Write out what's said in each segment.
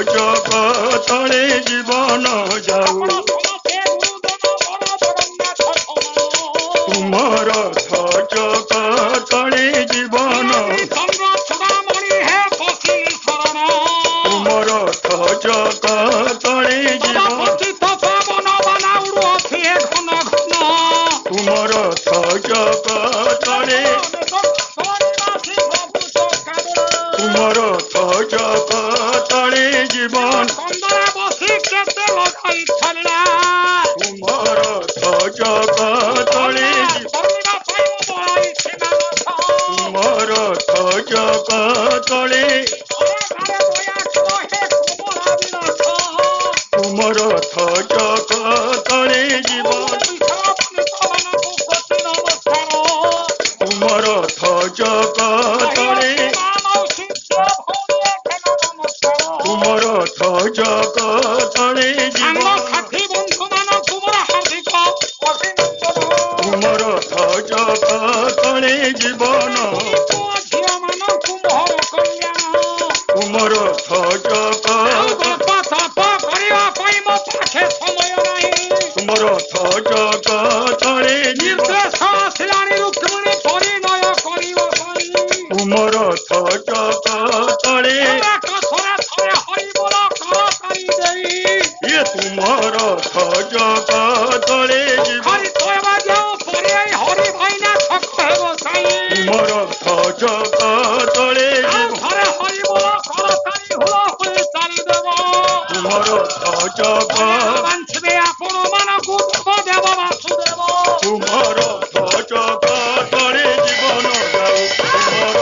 ଜଗତରେ ଜୀବନ ଯାଉ ତୁମର ଜଗତରେ ଜୀବନ ତୁମର ଜଗତରେ ଜୀବନ ତୁମର ଜଗତରେ ତୁମର ଜଗତରେ ଜୀବନ ତୁମର ଜଗତରେ ତୁମର ଜଗତରେ ତୁମର ଜଗତରେ ଜୀବନ ତୁମର ଜଗତରେ ତୁମର ଜଗତରେ ଜୀବନ ତୁମର ଜଗତରେ ଜୀବନ ତୁମର ତୁମର ଜଗତରେ ନିର୍ଦ୍ଦେଶ ଆସିଲାଣି ରୁକ୍ମିଣୀ ପରିଣୟ କରିବା ପାଇଁ ତୁମର ଜଗତରେ ଇଏ ତୁମର ଜଗତରେ ଜୀବନ ହରି ଭାଇନା ଛକ ହେବ ସାଇ ତୁମର ଜଗତରେ ତୁମର ଜଗ ବାଞ୍ଚିବେ ଆପଣ ମାନଙ୍କୁ ଦେବ ବାସୁଦେବ ତୁମର ଜଗତରେ ଜୀବନ ଯାଉ ତୁମର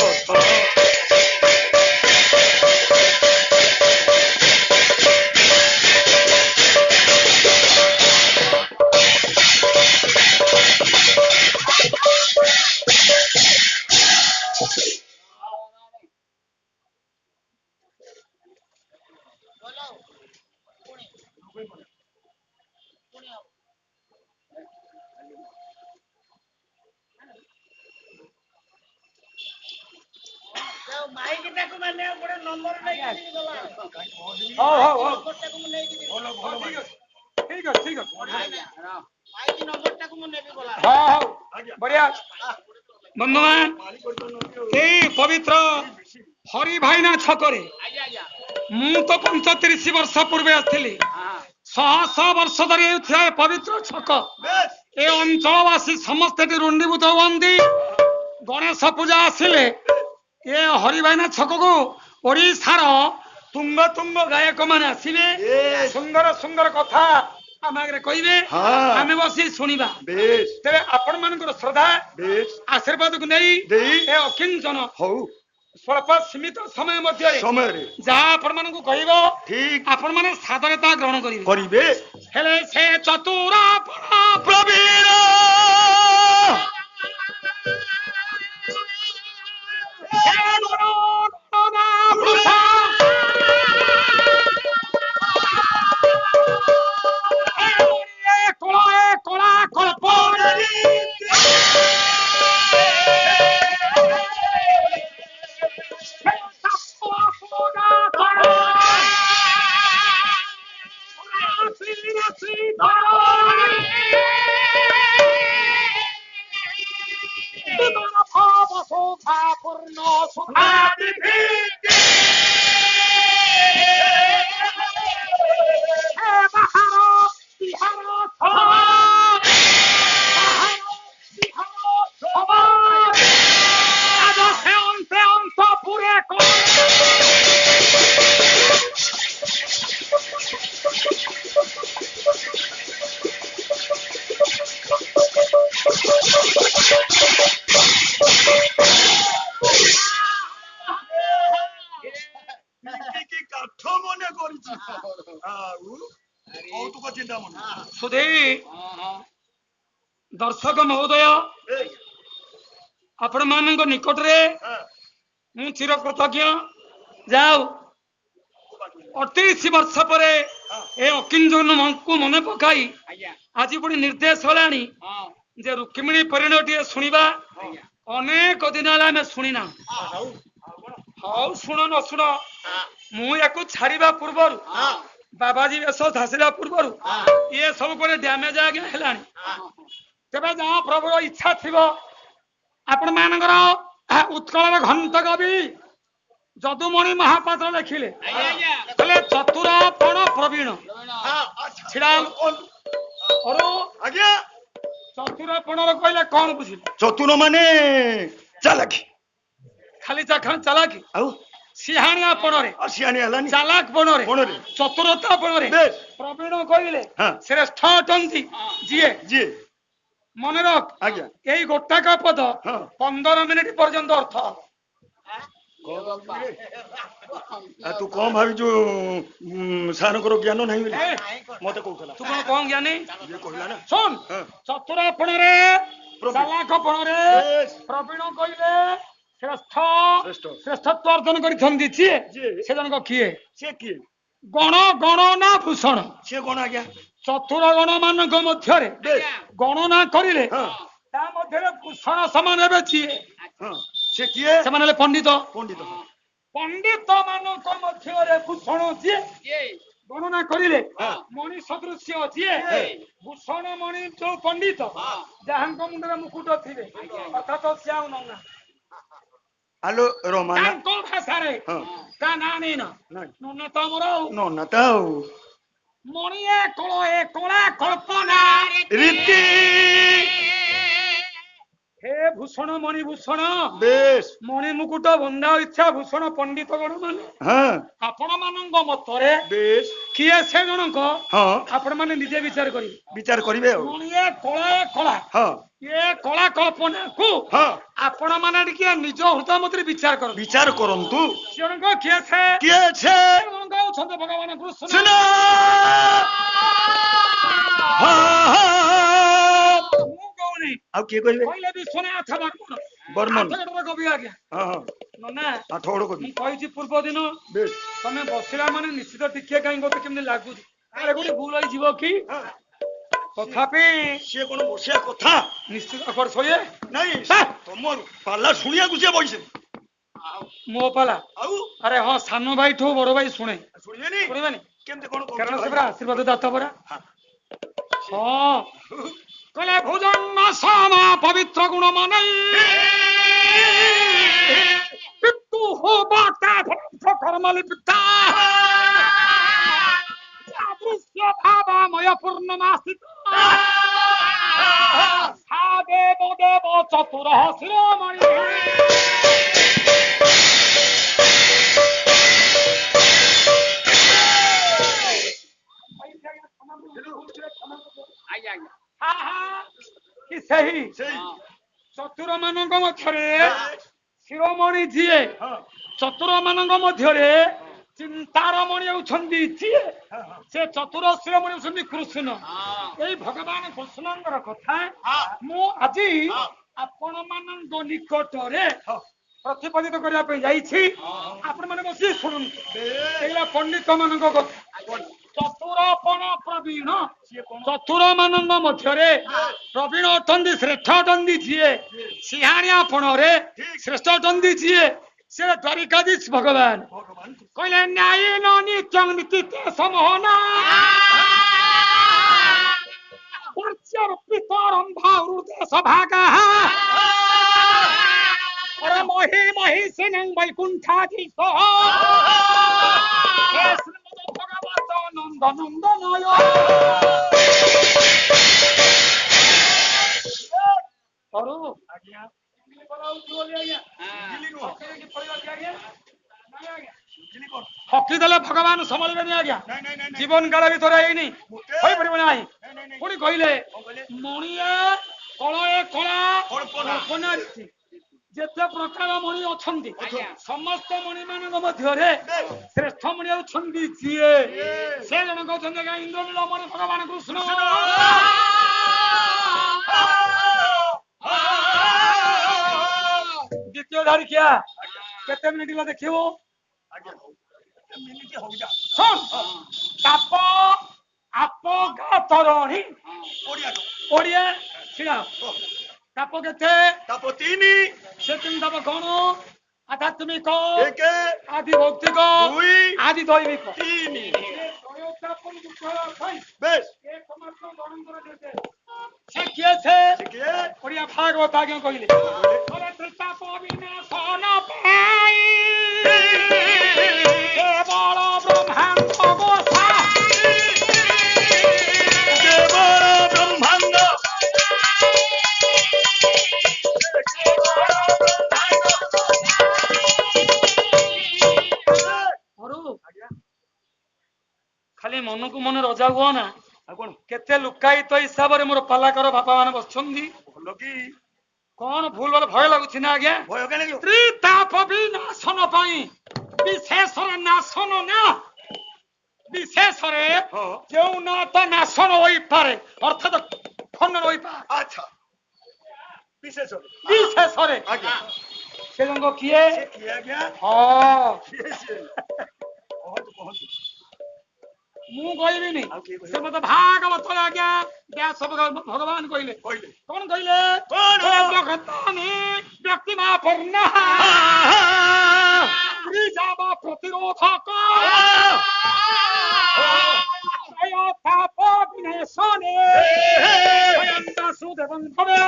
ବନ୍ଧୁମାନ ଏଇ ପବିତ୍ର ହରି ଭାଇନା ଛକରେ ମୁଁ ତ 35 ବର୍ଷ ପୂର୍ବେ ଆସିଥିଲି। 100 ବର୍ଷ ଧରି ହେଉଥିବା ଏ ପବିତ୍ର ଛକ ଏ ଅଞ୍ଚଳବାସୀ ସମସ୍ତେ ଏଠି ରୁଣ୍ଡୀଭୂତ ହୁଅନ୍ତି। ଗଣେଶ ପୂଜା ଆସିଲେ ଏ ହରି ଭାଇନା ଛକକୁ ଓଡ଼ିଶାର ତୁଙ୍ଗ ତୁଙ୍ଗ ଗାୟକ ମାନେ ଆସିବେ, ସୁନ୍ଦର ସୁନ୍ଦର କଥା ଆମ ଆଗରେ କହିବେ, ଆମେ ବସି ଶୁଣିବା। ତେବେ ଆପଣ ମାନଙ୍କର ଶ୍ରଦ୍ଧା ଆଶୀର୍ବାଦକୁ ନେଇ ଏ ଅକିଞ୍ଚନ ହଉ ସ୍ୱଳ୍ପ ସୀମିତ ସମୟ ମଧ୍ୟରେ ଯାହା ଆପଣ ମାନଙ୍କୁ କହିବ ଆପଣ ମାନେ ସାଦରେ ତାହା ଗ୍ରହଣ କରିବେ। ହେଲେ ସେ ଚତୁର ପ୍ରବୀଣ କଳା କଳ୍ପ दर्शक महोदय आपण मानक निकट में चिर कृतज्ञ जाओ 38 वर्ष पर अकिंचन को मन पकाई आज पुणी निर्देश होलानी जे रुक्मिणी परिणय शुणा अनेक दिन आम शुणीना ହଉ ଶୁଣ ନ ଶୁଣ ମୁଁ ୟାକୁ ଛାଡିବା ପୂର୍ବରୁ ବାବାଜୀ ବେଶ ଧାସିଲା ପୂର୍ବରୁ ଇଏ ସବୁ ପରେ ଡ୍ୟାମେଜ ଆଜ୍ଞା ହେଲାଣି। ତେବେ ଯାହା ପ୍ରଭୁର ଇଚ୍ଛା ଥିବ ଆପଣ ମାନଙ୍କର ଉତ୍କଳର ଘଣ୍ଟ କବି ଯଦୁମଣି ମହାପାତ୍ର ଲେଖିଲେ କହିଲେ ଚତୁରାପଣ ପ୍ରବୀଣ ଛିଡା ଆଜ୍ଞା ଚତୁରାପଣର କହିଲେ କଣ ବୁଝିଲେ? ଚତୁର ମାନେ ଚାଲାକି ଖାଲି ଚାଲାକି ଆଉ ସିହାଣିଆ ପଣରେ ସିଆଣି ହେଲାନି ଚାଲାକ ପଣରେ ପଣରେ ଚତୁରତା ପଣରେ ବେଶ ପ୍ରବୀଣ କହିଲେ ହଁ ଶ୍ରେଷ୍ଠ ଅଟନ୍ତି ଯିଏ ଯିଏ ମନେ ରଖ ଆଜ୍ଞା ଏଇ ଗୋଟାକ ପଦ ହଁ 15 ମିନିଟ ପର୍ଯ୍ୟନ୍ତ ଅର୍ଥ ହବ। ତୁ କଣ ଭାବିଛୁ ସାରଙ୍କର ଜ୍ଞାନ ନାହିଁ ବୋଲି ଏ, ମତେ କହୁଥିଲା ତୁ କଣ କଣ ଜ୍ଞାନୀ ଇଏ କହିଲା ନା ଶୁଣ ହଁ ଚତୁରାପଣରେ ପ୍ରବୀଣ। ଚାଲାକ ପଣରେ ବେଶ ପ୍ରବୀଣ କହିଲେ ଶ୍ରେଷ୍ଠ ଶ୍ରେଷ୍ଠ ଶ୍ରେଷ୍ଠତ୍ୱ ଅର୍ଜନ କରିଛନ୍ତି ଯିଏ ଯିଏ ସେ ଜଣକ କିଏ? ସିଏ କିଏ ଗଣ ଗଣନା ଭୂଷଣ ସିଏ କଣ ଆଜ୍ଞା ଚତୁର ଗଣ ମାନଙ୍କ ମଧ୍ୟରେ ବେଶ ଗଣନା କରିଲେ ହଁ ତା ମଧ୍ୟରେ ଭୂଷଣ ସମାନ ହେବେ ଯିଏ ହଁ ସେ କିଏ ସେମାନେ ହେଲେ ପଣ୍ଡିତ। ପଣ୍ଡିତ ପଣ୍ଡିତ ମାନଙ୍କ ମଧ୍ୟରେ ଭୂଷଣ ଯିଏ ଗଣନା କରିଲେ ମଣି ସଦୃଶ୍ୟ ଯିଏ ଭୂଷଣ ମଣି ଯୋଉ ପଣ୍ଡିତ ଯାହାଙ୍କ ମୁଣ୍ଡରେ ମୁକୁଟ ଥିବେ ଅର୍ଥାତ ସେ ଆଉ ନନା ଆଲୋ ରମାନା ତାଙ୍କ ଭାଷାରେ ହଁ ତା ନାଁ ନେଇନ ନାଇଁ ନନା ତ ଆମର ଆଉ ନନା ତ ଆଉ ମଣି ଏ କଳା କଳ୍ପନା ରୀତି ହେ ଭୂଷଣ ମଣି ଭୂଷଣ ବେଶ ମଣି ମୁକୁଟ ବନ୍ଧା ଇଚ୍ଛା ଭୂଷଣ ପଣ୍ଡିତ ଗଣ ମାନେ ହଁ ଆପଣ ମାନଙ୍କ ମତରେ ବେଶ କିଏ ସେ ଜଣକ ହଁ ଆପଣ ମାନେ ନିଜେ ବିଚାର କରିବେ। ବିଚାର କରିବେ ଆଉ ମଣି ଏ କଳା ହଁ ଏ କଳା କଳ୍ପନାକୁ ହଁ ଆପଣ ମାନେ ଟିକେ ନିଜ ହୃଦୟ ମଧ୍ୟରେ ବିଚାର କରନ୍ତୁ। ବିଚାର କରନ୍ତୁ ସେ ଜଣକ କିଏ ସେ କିଏ ସେ ଜଣକ ଅଛନ୍ତି ଭଗବାନ କୃଷ୍ଣ। ସିନା ହଁ ମୁଁ କହୁନି ଆଉ କିଏ କହିବେ କହିଲେ ବିଶ୍ୱନାଥ ବର୍ମନ ବର୍ମନ ଆଠଗଡ଼ର କବି ଆଜ୍ଞା ହଁ ହଁ ନନା ଆଠ ଗଡ଼ କବି ମୁଁ କହିଛି ପୂର୍ବ ଦିନ ବେଶ ତମେ ବସିଲା ମାନେ ନିଶ୍ଚିତ ଟିକେ କାହିଁ ଗୋଟେ କେମିତି ଲାଗୁଛି ଆରେ ଗୋଟେ ଭୁଲ ହେଇଯିବ କି ତଥାପି ସିଏ କଣ ବସିବା କଥା ନିଶ୍ଚିତ କର ଶୋଇଏ ନାଇଁ ତମ ପାଲା ଶୁଣିବାକୁ ସିଏ ବଇছে ମୋ ପାଲା ଆଉ ଆରେ ହଁ ସାନ ଭାଇଠୁ ବଡ ଭାଇ ଶୁଣେ ଶୁଣିବେନି ଶୁଣିବାନି କେମିତି କଣ କାରଣ କରୁଛ ସେ ଭାଇ ପରା ଆଶୀର୍ବାଦ ଦାତା ପରା ହଁ। ହଁ କହିଲେ ଭୋଜନ ସମା ପବିତ୍ର ଗୁଣ ମାନେ ପିତୁ ହୋ ବାତା କର୍ମଲି ପିତା ଦୃଶ୍ୟ ଭାବାମୟ ପୂର୍ଣ୍ଣମାସିତ ଦେବ ଦେବ ଚତୁର ଶିରୋମଣି କି ସେହି ସେଇ ଚତୁର ମାନଙ୍କ ମଧ୍ୟରେ ଶିରୋମଣି ଯିଏ ଚତୁର ମାନଙ୍କ ମଧ୍ୟରେ ଚିନ୍ତାର ମଣି ହେଉଛନ୍ତି ଯିଏ ସେ ଚତୁର ଶିରୋମଣି ହେଉଛନ୍ତି କୃଷ୍ଣ। ଏଇ ଭଗବାନ କୃଷ୍ଣଙ୍କର କଥା ମୁଁ ଆଜି ଆପଣ ମାନଙ୍କ ନିକଟରେ ପ୍ରତିପାଦିତ କରିବା ପାଇଁ ଯାଇଛି। ଆପଣ ମାନେ ବସି ଶୁଣନ୍ତୁ ଏଇଟା ପଣ୍ଡିତ ମାନଙ୍କ କଥା। ଚତୁରପଣ ପ୍ରବୀଣ ଚତୁର ମାନଙ୍କ ମଧ୍ୟରେ ପ୍ରବୀଣ ଅଟନ୍ତି ଶ୍ରେଷ୍ଠ ଅଟନ୍ତି ଯିଏ ସିଂହାଣିଆ ପଣରେ ଶ୍ରେଷ୍ଠ ଅଟନ୍ତି ଯିଏ ସେ ଦ୍ୱାରିକାଧୀଶ ଭଗବାନ କହିଲେ ନ୍ୟାୟ ନିତ୍ୟଂ ନୀତି ସମୋହନା ପିତରମ୍ଭା ହୃଦୟ ସଭାଗା ମହି ମହିଷିନଂ ବୈକୁଣ୍ଠାଧୀଶ ହେ ଶ୍ରୀମଦ ଭଗବତ ନନ୍ଦ ନନ୍ଦନୟ କରୁ ଆଜ୍ଞା ଠକି ଦେଲେ ଭଗବାନ ସମ୍ଭାଳିବେନି ଆଜ୍ଞା ଜୀବନ କାଳ ଭିତରେ ହେଇନି ହୋଇପାରିବ ନାହିଁ। ପୁଣି କହିଲେ ମଣିଆ କଳା କଳ୍ପନା ରୀତି ଯେତେ ପ୍ରକାର ମଣି ଅଛନ୍ତି ସମସ୍ତ ମଣି ମାନଙ୍କ ମଧ୍ୟରେ ଶ୍ରେଷ୍ଠ ମଣି ହେଉଛନ୍ତି ଯିଏ ସେ ଜଣକ ଅଛନ୍ତି ଇନ୍ଦ୍ରନୀଳ ମଣି ଭଗବାନ କୃଷ୍ଣ। ଦ୍ୱିତୀୟ ଧାରିକିଆ କେତେ ମିନିଟ ହେଲା ଦେଖିବୁ ତାପ ଆପଗାତରଣୀ ଓଡିଆ ଛିଡା ତାପ କେତେ ତାପ ତିନି ସେ ତିନି ତାପ କଣ ଆଧ୍ୟାତ୍ମିକ ଏକ ଆଦି ଭୌତିକ ଦୁଇ ଆଦି ଦୈବିକ ତିନି ପାଇଁ ବେଶ ଏକମାତ୍ର ଜଣଙ୍କର ନିର୍ଦ୍ଦେଶ। ସେ କିଏ ସେ କିଏ ଓଡ଼ିଆ ଭାଗବତ ଆଜ୍ଞା କହିଲେ କହିଲେ? ତ୍ରିତାପ ବିନାଶନ ପାଇଁ କେବଳ ବ୍ରହ୍ମାଣ୍ଡ ଗୋସା କେବଳ ବ୍ରହ୍ମାଣ୍ଡ ଖାଲି ମନକୁ ମନ ରଜା ହୁଅ ନା। ଆଉ କଣ କେତେ ଲୁକାୟିତ ହିସାବରେ ମୋର ପାଲାକର ବାପା ମାନେ ବସିଛନ୍ତି। ଭଲ କି କଣ ଭୁଲ ଭଲ ଭୟ ଲାଗୁଛି ନା ଆଜ୍ଞା। ଭୟ କାହିଁ ଲାଗିବ? ତ୍ରିତାପ ବିନାଶନ ପାଇଁ ବିଶେଷର ନାଶନ ନା ବିଶେଷରେ ହଁ ଯେଉଁ ନାଟା ନାଶନ ହୋଇପାରେ ଅର୍ଥାତ ଖଣ୍ଡନ ହୋଇପାରେ ଆଚ୍ଛା ବିଶେଷ ବିଶେଷରେ ଆଜ୍ଞା ସେ ଜଣକ କିଏ? ସେ କିଏ ଆଜ୍ଞା ହଁ କିଏ ସେ କହନ୍ତୁ କହନ୍ତୁ ମୁଁ କହିବିନି ଆଉ କିଏ କହିବ? ସେ ମତେ ଭାଗବତ ଆଜ୍ଞା ବ୍ୟାସ ଭଗବାନ କହିଲେ କହିଲେ କଣ କହିଲେ? କଣ? ଜଗତାନି ବ୍ୟକ୍ତି ମା ପୂର୍ଣ୍ଣ ବା ପ୍ରତିରୋଧକ ତାପ ବିନାଶନେ ସ୍ୱୟଂ ବାସୁଦେବଂ ଭବେ।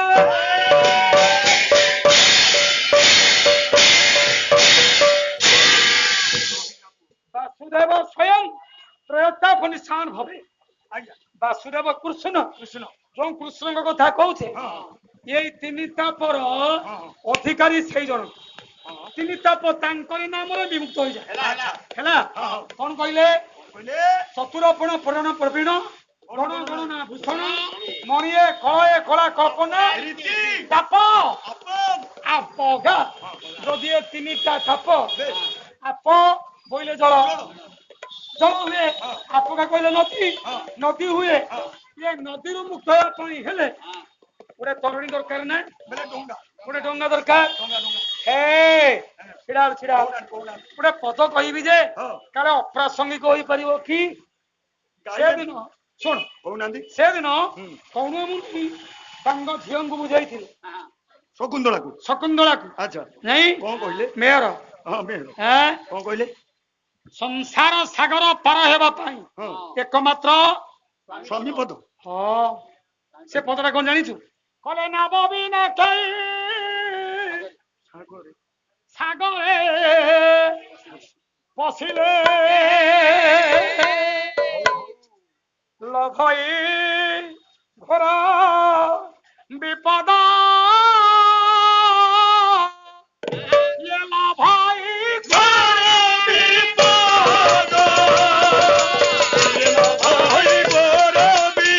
ବାସୁଦେବ ସ୍ୱୟଂ ତ୍ରୟୋତାପ ନିଶାନ ଭବେ। ଆଜ୍ଞା ବାସୁଦେବ କୃଷ୍ଣ କୃଷ୍ଣ ଯୋଉ କୃଷ୍ଣଙ୍କ କଥା କହୁଛେ ହଁ ଏଇ ତିନି ତାପର ହଁ ଅଧିକାରୀ ସେଇ ଜଣ। ହଁ ତିନି ତାପ ତାଙ୍କରି ନାମରେ ବିମୁକ୍ତ ହୋଇଯାଏ। ହେଲା ହଁ କଣ କହିଲେ? କହିଲେ ଚତୁରପଣ ପୁରାଣ ପ୍ରବୀଣ ଗଣ ଗଣନା ଭୂଷଣ ମଣିଏ କଳଏ କଳା କଳ୍ପନା ରୀତି ତାପ ଆପଣ ଆପଗା। ଯଦି ଏ ତିନିଟା ତାପ ବେଶ ଆପ ବୋଇଲେ ଜଳ ଜଳ ହୁଏ ହଁ ଆପକା କହିଲେ ନଦୀ ହଁ ନଦୀ ହୁଏ। ହଁ ଏ ନଦୀରୁ ମୁକ୍ତ ହେବା ପାଇଁ ହେଲେ ଗୋଟେ ତରଣୀ ଦରକାର ନା ବେଲେ ଡଙ୍ଗା ଗୋଟେ ଡଙ୍ଗା ଦରକାର। ଡଙ୍ଗା ଡଙ୍ଗା ହେ ଛିଡା ଛିଡା କହୁନାହାନ୍ତି କହୁନାହାନ୍ତି ଗୋଟେ ପଦ କହିବି ଯେ ହଁ କାଳେ ଅପ୍ରାସଙ୍ଗିକ ହୋଇପାରିବ କି? ଗାଇଲେ ସେଦିନ ଶୁଣ କହୁନାହାନ୍ତି ସେଦିନ ହୁଁ କୌଣମୁନି ତାଙ୍କ ଝିଅଙ୍କୁ ବୁଝାଇଥିଲେ ଶକୁନ୍ତଳାକୁ ଶକୁନ୍ତଳାକୁ ଆଚ୍ଛା ନାଇଁ କଣ କହିଲେ? ମେୟର ହଁ ବେଶ ଆଁ କଣ କହିଲେ? ସଂସାର ସାଗର ପାର ହେବା ପାଇଁ ହଁ ଏକମାତ୍ର ସ୍ୱାମୀ ପଦ ହଁ ସେ ପଦଟା କଣ ଜାଣିଛୁ? କଲେ ନବବିନା କେଇ ସାଗରେ ସାଗରେ ପଶିଲେ ଲଭଇ ଘୋର ବିପଦ ଇଏ ଲଭଇ ଘୋର ବିପଦ ଭାଇ ଗରବି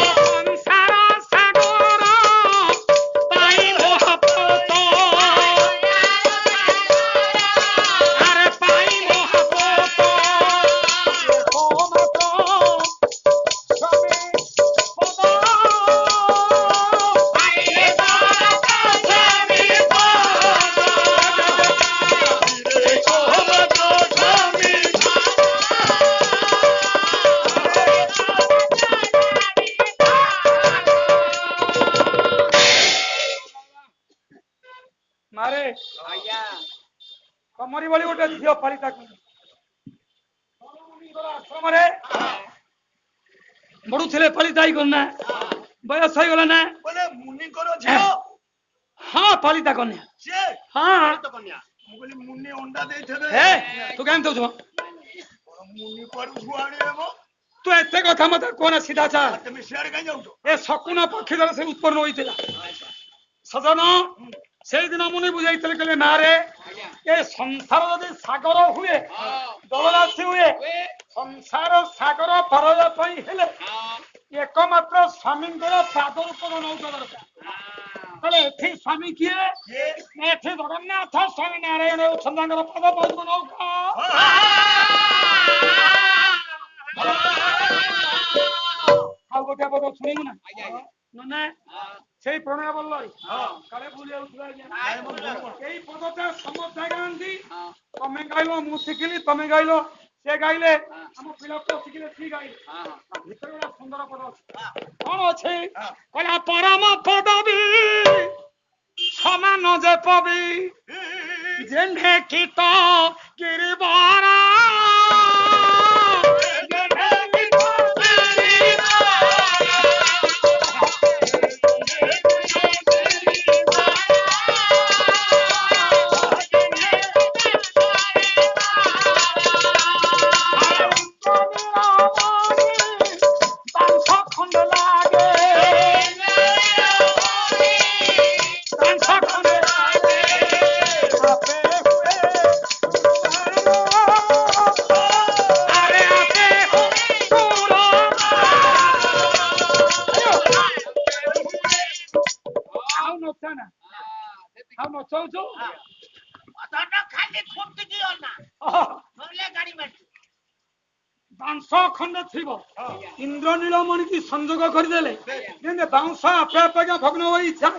ସଂସାର ସାଗର ପାଇ ମହାପତ ଆରେ ପାଇ ମହାପତ ଏକମାତ୍ର ସ୍ୱାମୀ ପଦ ପାଇଲେ ସ୍ୱାମୀ ରେ କୋମତ ସ୍ୱାମୀ ମାରେ ତମରି ଭଳି ଗୋଟେ ଝିଅ ପାଳିତା ଆଶ୍ରମରେ ବଢୁଥିଲେ ପାଳିତା କନ୍ୟା ବୟସ ହେଇଗଲା ନା ବୋଲେ ମୁନିଙ୍କର ଝିଅ ହଁ ପାଳିତା କନ୍ୟା ସିଏ ହଁ ମୁଁ କହିଲି ମୁନି ଅଣ୍ଡା ଦେଇଥିବେ ହେ ତୁ କେମିତି ଦଉଛୁ ମୁନି କୁଆଡୁ ଛୁଆ ଆଣିବେ ମ ତୁ ଏତେ କଥା ମତେ କୁହନା ସିଧା ଚା ଆଉ ତମେ ସିଆଡେ କାହିଁ ଯାଉଛ? ଏ ଶକୁନ ପକ୍ଷୀ ଦ୍ୱାରା ସେ ଉତ୍ପନ୍ନ ହୋଇଥିଲା ସଜନ ସେଇଦିନ ମୁନି ବୁଝାଇଥିଲେ କହିଲେ ନାରେ ଏ ସଂସାର ଯଦି ସାଗର ହୁଏ ଜଳରାଶି ହୁଏ ସଂସାର ସାଗର ପାର ପାଇଁ ହେଲେ ଏକମାତ୍ର ସ୍ୱାମୀଙ୍କର ପାଦ ରୂପ ନୌକା ଦରକାର। ତାହେଲେ ଏଠି ସ୍ୱାମୀ କିଏ? କିଏ? ଏଠି ଜଗନ୍ନାଥ ସ୍ୱାମୀ ନାରାୟଣ ହେଉଛନ୍ତି ତାଙ୍କର ପାଦ ପଦ୍ମ ନୌକା। ଆଉ ଗୋଟେ ପଦ ଶୁଣିବୁ ନା ନନା ସେଇ ପ୍ରଣୟ ବଲ୍ଲରୀ କାଳେ ଭୁଲି ଯାଉଥିଲା ଏଇ ପଦଟା ସମସ୍ତେ ଗାଆନ୍ତି। ତମେ ଗାଇଲ ମୁଁ ଶିଖିଲି ତମେ ଗାଇଲ ସେ ଗାଇଲେ ଆମ ପିଲା ପଶିକିଲେ ଠିକ ଗାଇଲେ ଭିତରେ ଗୋଟେ ସୁନ୍ଦର ପଦ ଅଛି କଣ ଅଛି କହିଲା ପରମ ପଦବୀ ସମାନ ଯେ ପବି ଯେହ୍ନେ କୀଟ ଗିରିବରା ବାଉଁଶ ଖଣ୍ଡ ଥିବ ଇନ୍ଦ୍ରନୀଳମଣି କି ସଂଯୋଗ କରିଦେଲେ ଯେମିତି ବାଉଁଶ ଆପେ ଆପେ ଭଗ୍ନ ହୋଇ ଇଚ୍ଛା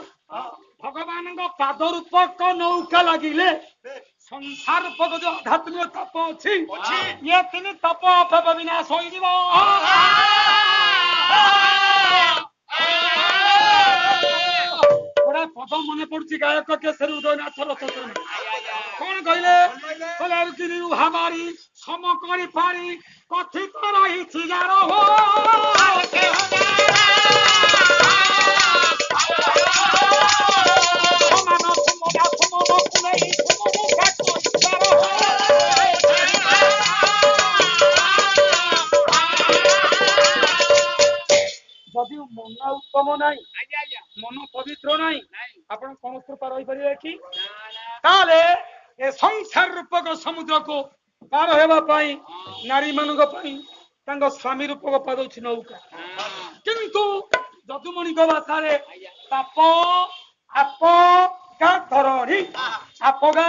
ଭଗବାନଙ୍କ ପାଦ ରୂପକ ନୌକା ଲାଗିଲେ ସଂସାର ରୂପକ ଯୋଉ ଆଧ୍ୟାତ୍ମିକ ତାପ ଅଛି ଇଏ ତିନି ତାପ ଅପେପ ବିନାଶ ହୋଇଯିବ ଗୋଟେ ପଦ ମନେ ପଡୁଛି ଗାୟକ କେଶରୀ ଉଦୟନାଥ ରଥଚରଣ କଣ କହିଲେ ଭାବାରି ସମ କରି ପାରି କଥିତ ରହିଛି ଯାର ଯଦି ମନ ଉତ୍ତମ ନାହିଁ ମନ ପବିତ୍ର ନାହିଁ ଆପଣ କଣ କୃପା ରହିପାରିବେ କି ତାହେଲେ ଏ ସଂସାର ରୂପକ ସମୁଦ୍ରକୁ ପାର ହେବା ପାଇଁ ନାରୀ ମାନଙ୍କ ପାଇଁ ତାଙ୍କ ସ୍ୱାମୀ ରୂପକ ପାଦଉଛି ନୌକା କିନ୍ତୁ ଯଦୁମଣିଙ୍କ ଭାଷାରେ ତାପ ଆପ ଗା ଧରଣୀ ଆପଗା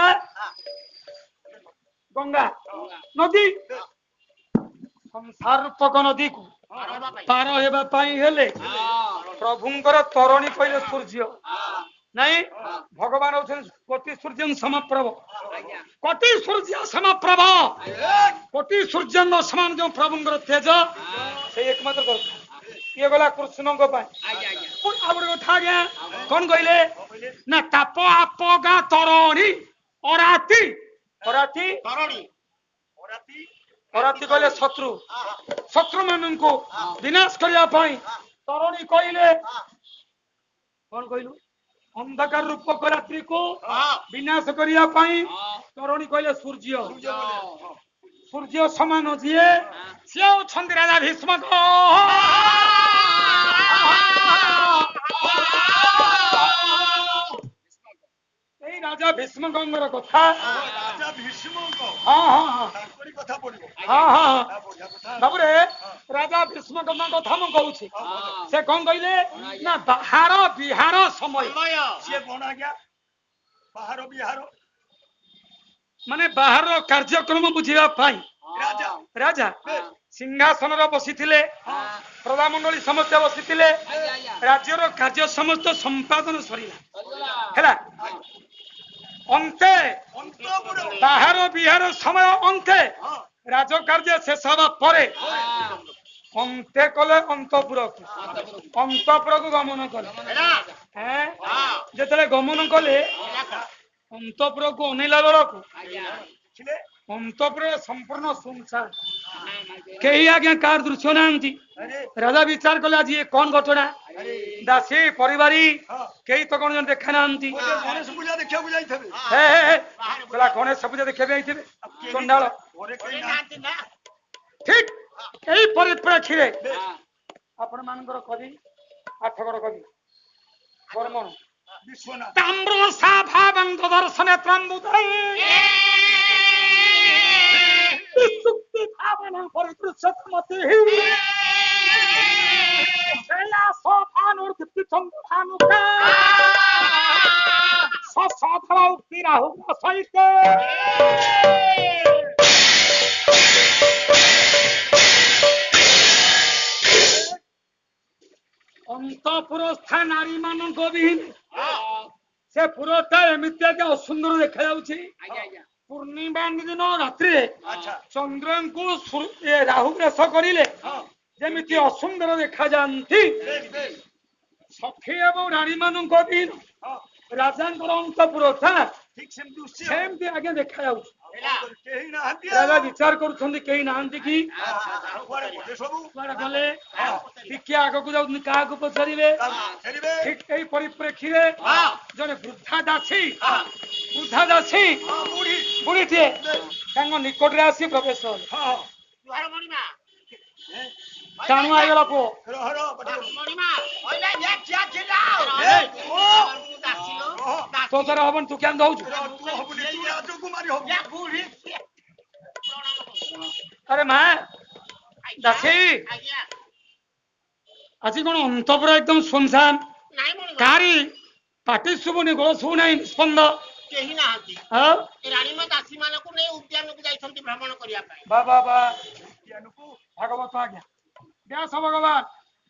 ଗଙ୍ଗା ନଦୀ ସଂସାର ରୂପକ ନଦୀକୁ ପାର ହେବା ପାଇଁ ହେଲେ ପ୍ରଭୁଙ୍କର ତରଣୀ କହିଲେ ସୂର୍ଯ୍ୟ ନାଇଁ ଭଗବାନ ହଉଛନ୍ତି କୋଟି ସୂର୍ଯ୍ୟ ସମପ୍ରଭ କୋଟି ସୂର୍ଯ୍ୟ ସମପ୍ରଭ କୋଟି ସୂର୍ଯ୍ୟଙ୍କ ସମାନ ଯୋଉ ପ୍ରଭୁଙ୍କର ତେଜ ସେଇ ଏକମାତ୍ର କଥା ଇଏ ଗଲା କୃଷ୍ଣଙ୍କ ପାଇଁ ଆଉ ଗୋଟେ କଥା ଆଜ୍ଞା କଣ କହିଲେ ନା ତାପ ଆପଗା ତରଣୀ ଅରାତି ଅରାତି ଅରାତି କହିଲେ ଶତ୍ରୁ ମାନଙ୍କୁ ବିନାଶ କରିବା ପାଇଁ ତରଣୀ କହିଲେ କଣ କହିଲୁ ଅନ୍ଧକାର ରୂପକ ରାତ୍ରିକୁ ବିନାଶ କରିବା ପାଇଁ ତରଣୀ କହିଲେ ସୂର୍ଯ୍ୟ ସମାନ ଯିଏ ସିଏ ଅଛନ୍ତି ରାଜା ଭୀଷ୍ମ ଏଇ ରାଜା ଭୀଷ୍ମଙ୍କର କଥା ତାପରେ ରାଜା ଭୀଷ୍ମଙ୍କ କଥା ମୁଁ କହୁଛି ସେ କଣ କହିଲେ ନା ବାହାର ବିହାର ସମୟ ସିଏ କଣ ଆଜ୍ଞା ବାହାର ବିହାର ମାନେ ବାହାର କାର୍ଯ୍ୟକ୍ରମ ବୁଝିବା ପାଇଁ ରାଜା ସିଂହାସନରେ ବସିଥିଲେ ପ୍ରଜାମଣ୍ଡଳୀ ସମସ୍ତେ ବସିଥିଲେ ରାଜ୍ୟର କାର୍ଯ୍ୟ ସମସ୍ତ ସମ୍ପାଦନ ସରିଲା ହେଲା ଅନ୍ତେ ବାହାର ବିହାର ସମୟ ଅନ୍ତେ ରାଜକାର୍ଯ୍ୟ ଶେଷ ହେବା ପରେ ଅନ୍ତେ କଲେ ଅନ୍ତପୁରକୁ ଗମନ କଲେ ଯେତେବେଳେ ଗମନ କଲେ ଅନ୍ତପୁରକୁ ଅନେଇଲା ବେଳକୁ ଅନ୍ତପୁରରେ ସମ୍ପୂର୍ଣ୍ଣ ସୁନସାନ କେହି ଆଜ୍ଞା କାହାର ଦୃଶ୍ୟ ନାହାନ୍ତି ରାଜା ବିଚାର କଲେ ଆଜି କଣ ଘଟଣା ଦାସୀ ପରିବାରୀ କେହି ତ କଣ ଦେଖା ନାହାନ୍ତି ଗଣେଶ ପୂଜା ଦେଖିବାକୁ ଯାଇଥିବେ ଗଣେଶ ପୂଜା ଦେଖିବାକୁ ଯାଇଥିବେ ଚଣ୍ଡାଳ ଠିକ ଏଇ ପରିପ୍ରେକ୍ଷୀରେ ଆପଣ ମାନଙ୍କର କବି ଆଠଗଡ କବି ବର୍ମଣ ତାମ୍ର ସାଭାବଙ୍କ ଦର୍ଶନେ ତ୍ରମ୍ବୁଦୈ ସୁକ୍ତି ଭାବନା ପରିଦୃଶ୍ୟମତି ଶୈଲା ସୋପାনুর দীপ্তি চন্দ্রভানুকা সসাধরা উক্তি রাহু সহিতে অন্তপুর স্থান নারী ମାନଙ୍କ ବିହୀନ ସେ ପୁରଟା ଏମିତି ଅସୁନ୍ଦର ଦେଖାଯାଉଛି ପୂର୍ଣ୍ଣିମା ଦିନ ରାତିରେ ଆଚ୍ଛା ଚନ୍ଦ୍ରଙ୍କୁ ରାହୁ ଗ୍ରାସ କରିଲେ ଯେମିତି ଅସୁନ୍ଦର ଦେଖାଯାଆନ୍ତି, ସଖୀ ଏବଂ ରାଣୀ ମାନଙ୍କ ବି ରାଜାଙ୍କର ଅନ୍ତପୁର ଥାଏ ଠିକ ସେମିତି ଉସି ସେମିତି ଆଜ୍ଞା ଦେଖାଯାଉଛି। କେହି ନାହାନ୍ତି ରାଜା ବିଚାର କରୁଛନ୍ତି କେହି ନାହାନ୍ତି କି କୁଆଡେ ଗଲେ ସବୁ କୁଆଡେ ଗଲେ, ଟିକେ ଆଗକୁ ଯାଉଛନ୍ତି କାହାକୁ ପଚାରିବେ। ଫେରିବେ ଠିକ ଏଇ ପରିପ୍ରେକ୍ଷୀରେ ଜଣେ ବୃଦ୍ଧା ଦାସୀ ବୁଢୀଟିଏ ତାଙ୍କ ନିକଟରେ ଆସି ପ୍ରବେଶ କଲେ। ଟାଣୁଆ ହେଇଗଲା ପୁଅ। ତୋ ଦ୍ୱାରା ହବନି, ତୁ କେମିତି ଦଉଛୁ? ଆରେ ମା ଦାସୀ, ଆଜି କଣ ଅନ୍ତପୁର ଏକଦମ ସୁନସାନ, କାହାରି ପାଟି ଶୁଭୁନି, ଗୋଳ ଶୁଭୁନାହିଁ, ନିସ୍ପନ୍ଦ। କେହି ନାହାନ୍ତି। ଆଉ ରାଣୀମା ଦାସୀ ମାନଙ୍କୁ ନେଇ ଉଦ୍ୟାନକୁ ଯାଇଛନ୍ତି ଭ୍ରମଣ କରିବା ପାଇଁ। ବାବା ଭାଗବତ ଆଜ୍ଞା ବ୍ୟାସ ଭଗବାନ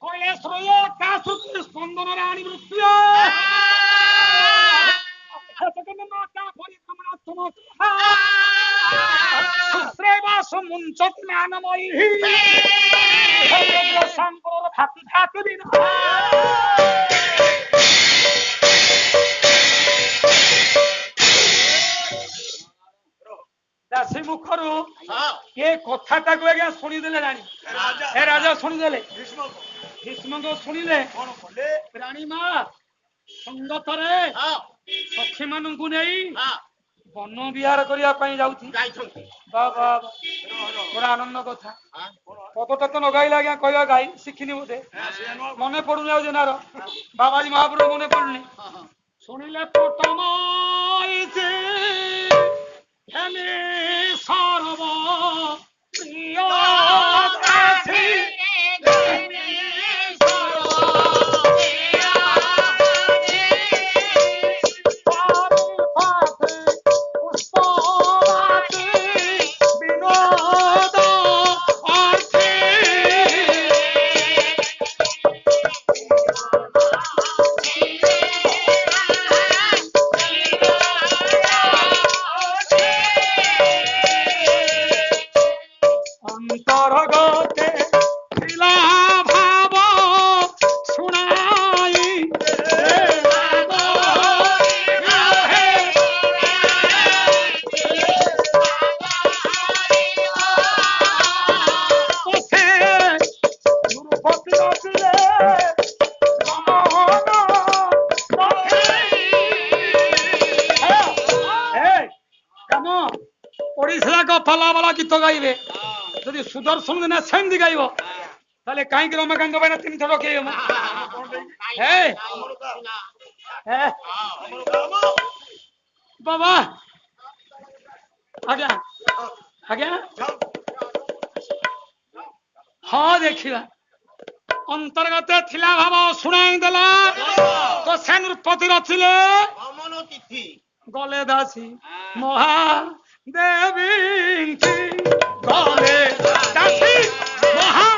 କହିଲେ ଶ୍ରେୟ କା ଶ୍ରୁତି ସ୍ପନ୍ଦନରେ ଆଣି ମୃତ୍ୟୁ ଦାସୀ ମୁଖରୁ ଏ କଥାଟାକୁ ଆଜ୍ଞା ଶୁଣିଦେଲେ ରାଣୀ। ଏ ରାଜା ଶୁଣିଦେଲେ, ଭୀଷ୍ମଙ୍କ ଶୁଣିଲେ। କଣ କଲେ? ରାଣୀ ମା ସଙ୍ଗତରେ ସଖୀ ମାନଙ୍କୁ ନେଇ ବନ ବିହାର କରିବା ପାଇଁ ଯାଉଛି। ବାବା ବଡ ଆନନ୍ଦ କଥା। ପଦଟା ତ ନଗାଇଲେ ଆଜ୍ଞା କହିବା ଗାଇ ଶିଖିନି ବୋଧେ, ମନେ ପଡୁନି ଆଉ ଜେନାର ବାବାଜୀ ମହାପ୍ରଭୁ ମନେ ପଡୁନି। ଶୁଣିଲେ ପଟମ ସର୍ବ ପ୍ରିୟ ଦାସୀ ଅନ୍ତର୍ଗତେ ଥିଲା ଭାବ ଶୁଣାଇ ଓଡିଶା ପାଲା ବାଲା ଗୀତ ଗାଇବେ, ଯଦି ସୁଦର୍ଶନ ଦିନ ସେମିତି ଗାଇବ ତାହେଲେ କାହିଁକି ରମାକାନ୍ତ ଭାଇନା 3 ଥର ଡକେଇବେ ମୁଁ? ବାବା ଆଜ୍ଞା ଆଜ୍ଞା ହଁ ଦେଖିବା। ଅନ୍ତର୍ଗତ ଥିଲା ଭାବ ଶୁଣାଇ ଦେଲା ତ ସେ ନୃପତି ରଚିଲେ ଗଲେ ଦାସୀ ମହା ଦେବୀ ଗଲେ ଦାସୀ ମହା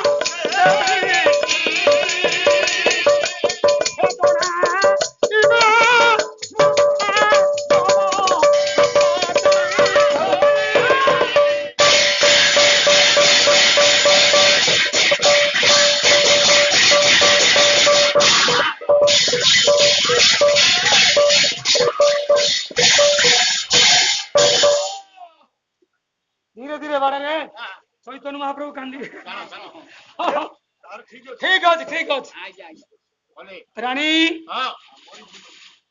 ଧୀରେ ଧୀରେ ବାଡରେ ଚୈତନ୍ୟ ମହାପ୍ରଭୁ କାନ୍ଦିବେ। ଠିକ ଅଛି। ରାଣୀ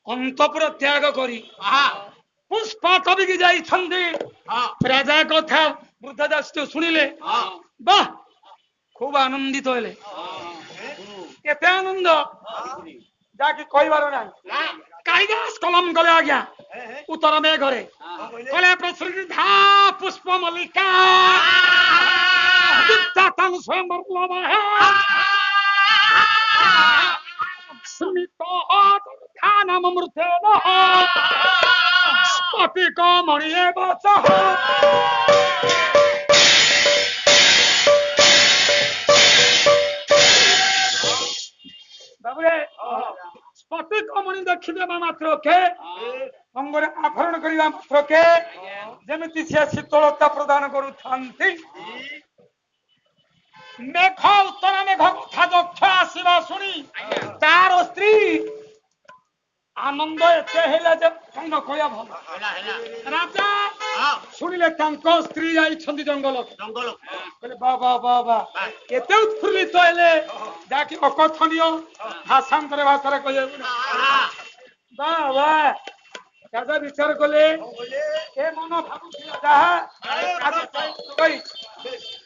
ଅନ୍ତପୁର ତ୍ୟାଗ କରି ପୁଷ୍ପା ତବିକି ଯାଇଛନ୍ତି। ରାଜା କଥା ବୃଦ୍ଧ ଦାସ ଶୁଣିଲେ, ବାଃ ଖୁବ ଆନନ୍ଦିତ ହେଲେ। କେତେ ଆନନ୍ଦ ଯାହାକି କହିବାର ନାହିଁ। କାଳିଦାସ କଲମ କଲେ ଆଜ୍ଞା ଉତ୍ତର ମେଘରେ କଲେ ପ୍ରସିଦ୍ଧା ପୁଷ୍ପ ମଲ୍ଲିକା ସ୍ମିତ ସ୍ଫଟିକ ମଣିଏ ବଚ ବାବୁରେ ସ୍ଫଟିକ ମଣି ଦେଖିଦେବା ମାତ୍ରକେ ଅଙ୍ଗରେ ଆଭରଣ କରିବା ମାତ୍ରକେ ଯେମିତି ସେ ଶୀତଳତା ପ୍ରଦାନ କରୁଥାନ୍ତି। ମେଘ ଉତ୍ତର ମେଘ କଥା ଦକ୍ଷ ଆସିବା ଶୁଣି ତାର ସ୍ତ୍ରୀ ଆନନ୍ଦ ଏତେ ହେଲା ଯେ କଣ କହିବା ଭଲ। ରାଜା ଶୁଣିଲେ ତାଙ୍କ ସ୍ତ୍ରୀ ଯାଇଛନ୍ତି ଜଙ୍ଗଲ। କହିଲେ ବାବା ବାବା ଏତେ ଉତ୍ଫୁଲ୍ଲିତ ହେଲେ ଯାହାକି ଅକଥନୀୟ ଭାଷାନ୍ତର ଭାଷାରେ କହିବାକୁ ବାବା। ରାଜା ବିଚାର କଲେ ଏ ମନ ଭାବୁଥିଲା ଯାହା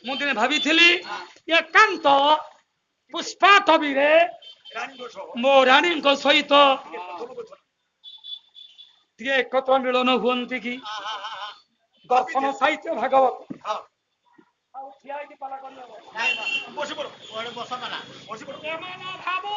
ମୁଁ ଦିନେ ଭାବିଥିଲି ଏକାନ୍ତ ପୁଷ୍ପା କବିରେ ମୋ ରାଣୀଙ୍କ ସହିତ ଟିକେ ଏକତ୍ର ମିଳନ ହୁଅନ୍ତି କି ଦର୍ଶନ ସାହିତ୍ୟ ଭାଗବତ ଆଉ ଠିଆ ହେଇକି ପାଲା କରିହେବ। ଭାବୁ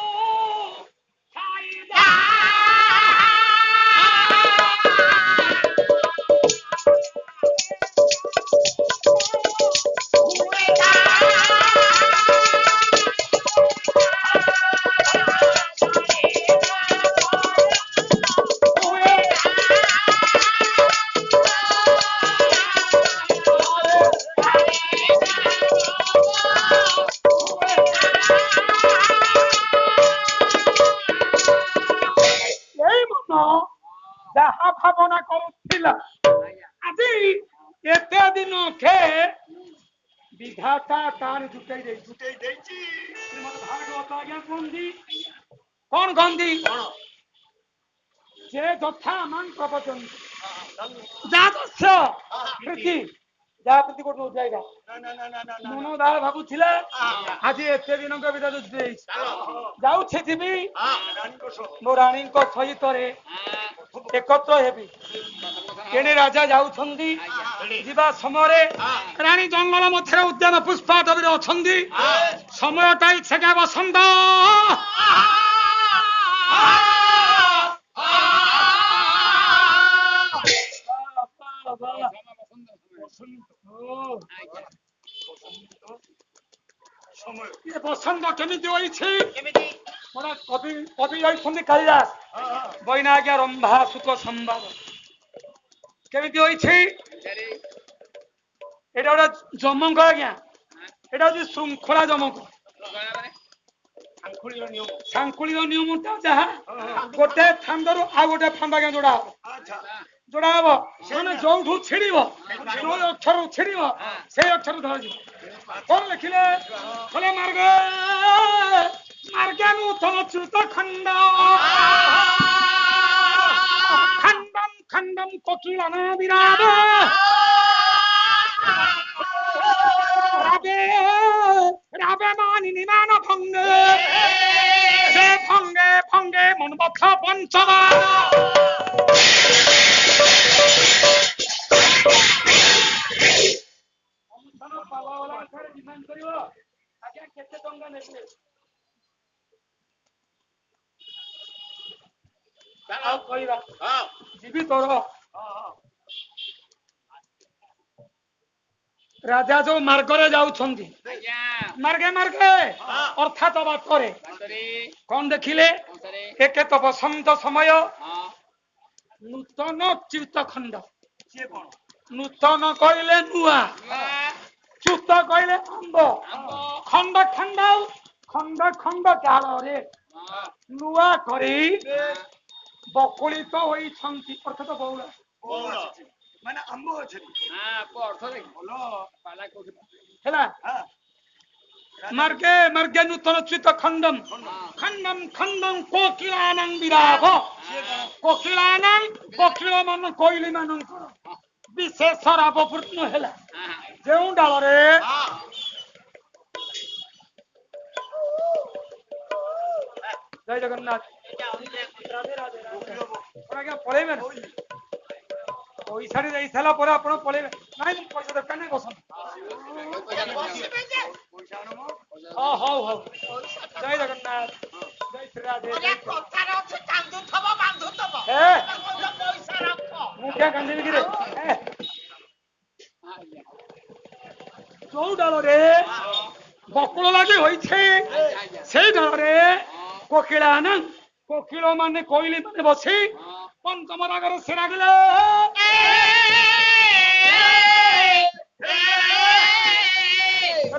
ଯାହା ଭାବନା କରୁଥିଲା ଆଜି ଏତେ ଦିନ ଖେ ବିଧାତା ତାର ଜୁଟେଇ ଦେଇଛି। ଶ୍ରୀମଦ୍ ଭାଗବତ ଆଜ୍ଞା କୁହନ୍ତି କଣ କହନ୍ତି ଯେ ଯଥା ମାନ ପ୍ରବଚନ୍ତି ଯାଦସ୍ୟ ପ୍ରୀତି ଯାହା ପ୍ରତି ଗୋଟେ ଜାয়গা ମନ ଦାଳ ଭାବୁଥିଲା ଆଜି ଏତେ ଦିନଙ୍କ ଭିତରେ ଯାଉଛି ଯିବି ମୋ ରାଣୀଙ୍କ ସହିତରେ ଏକତ୍ର ହେବି। କେଣେ ରାଜା ଯାଉଛନ୍ତି ଯିବା ସମୟରେ ରାଣୀ ଜଙ୍ଗଲ ମଧ୍ୟରେ ଉଦ୍ୟାନ ପୁଷ୍ପାଟବରେ ଅଛନ୍ତି। ସମୟଟା ଇଚ୍ଛା ବସନ୍ତ ବସନ୍ତ କେମିତି ହୋଇଛି କବି ଯାଇଛନ୍ତି କାଳିଦାସ ବଇନା ଆଜ୍ଞା ରମ୍ଭା ସୁଖ ସମ୍ବାଦ କେମିତି ହୋଇଛି ଏଇଟା ଗୋଟେ ଯମଙ୍କ ଆଜ୍ଞା ଏଇଟା ହଉଛି ଶୃଙ୍ଖଳା ଯମକ ସାଙ୍କୁଳିର ନିୟମଟା ଯାହା ଗୋଟେ ଫାନ୍ଦରୁ ଆଉ ଗୋଟେ ଫାନ୍ଦ ଆଜ୍ଞା ଯୋଡା ହବ ମାନେ ଯୋଉଠୁ ଛିଡିବ ଯୋଉ ଅକ୍ଷର ଛିଡିବ ସେଇ ଅକ୍ଷର ଧରାଯିବ। କଣ ଲେଖିଲେ କହିଲେ ମାର୍ଗେ ନୂତନ ଚ୍ୟୁତ ଖଣ୍ଡ ଖଣ୍ଡମ ଖଣ୍ଡମ କୋକିଳନ ବିରାବ রাবে মানি নিমান ভঙ্গে সে ভঙ্গে ভঙ্গে মন বক্ষ পঞ্চমা কেতে টঙ্কা নেবে ଯିବି ତୋର ରାଜା ଯୋଉ ମାର୍ଗରେ ଯାଉଛନ୍ତି ମାର୍ଗେ ମାର୍ଗେ ଅର୍ଥାତ ବାଟରେ କଣ ଦେଖିଲେ ଏକେ ତ ବସନ୍ତ ସମୟ ନୂତନ ଚ୍ୟୁତ ଖଣ୍ଡ ନୂତନ କହିଲେ ନୂଆ ଚ୍ୟୁତ କହିଲେ ଆମ୍ବ ଖଣ୍ଡ ଖଣ୍ଡ ଖଣ୍ଡ ଖଣ୍ଡ ଡାଳରେ ନୂଆ କରି ବକୁଳିତ ହୋଇଛନ୍ତି ଅର୍ଥାତ ବଉଳ ମାନେ ଆମ୍ବ ଅଛି ହେଲା ମାର୍ଗେ ମାର୍ଗେ ନୂତନ ଚ୍ୟୁତ ଖଣ୍ଡମ ଖଣ୍ଡମ ଖଣ୍ଡମ କୋକିଳାନଂ ବିରାଭ କୋକିଳାନଂ କୋକିଳ ମାନ କୋଇଲି ମାନଙ୍କର ବିଶେଷ ରାବ ପୂର୍ଣ୍ଣ ହେଲା ଯେଉଁ ଡାଳରେ ଜୟ ଜଗନ୍ନାଥ ଆଜ୍ଞା ପଳେଇବେ ନା ପଇସା ଦେଇ ସାରିଲା ପରେ ଆପଣ ପଳେଇବେ ନାଇଁ ପଇସା ଦରକାର ନାହିଁ ବସନ୍ତୁ ହଉ ହଉ ହଉ ଜୟ ଜଗନ୍ନାଥ ଜୟ ଶ୍ରୀ ରାଧେ ମୁଁ କିଆ କାନ୍ଦିବି କିରେ ଯୋଉ ଡାଳରେ ବକୁଳ ଲାଗି ହୋଇছে ସେଇ ଡାଳରେ କୋକିଳାନ କୋକିଳ ମାନେ କୋଇଲି ମାନେ ବସି ପଞ୍ଚମ ରାଗରେ ସେ ରାଗିଲେ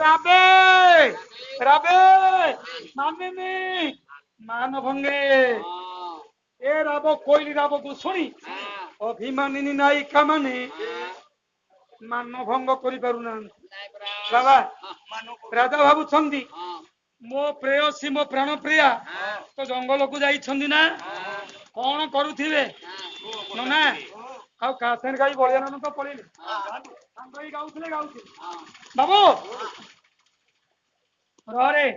রাবে রাবে মানিনি মান ভঙ্গে এ রাব কইলি রাবକୁ ଶୁଣି ଅଭିମାନିନୀ ନାୟିକା ମାନେ ମାନ ଭଙ୍ଗ କରିପାରୁନାହାନ୍ତି। ବାବା ରାଜା ଭାବୁଛନ୍ତି ମୋ ପ୍ରେୟସୀ ମୋ ପ୍ରାଣ ପ୍ରିୟା ତ ଜଙ୍ଗଲକୁ ଯାଇଛନ୍ତି ନା କଣ କରୁଥିବେ ନନା ଆଉ କାସେନ ଗାଈ ବଳିଆ ନନା ତ ପଳେଇଲେ ସାଙ୍ଗ ହେଇ ଗାଉଥିଲେ ବାବୁ ରେ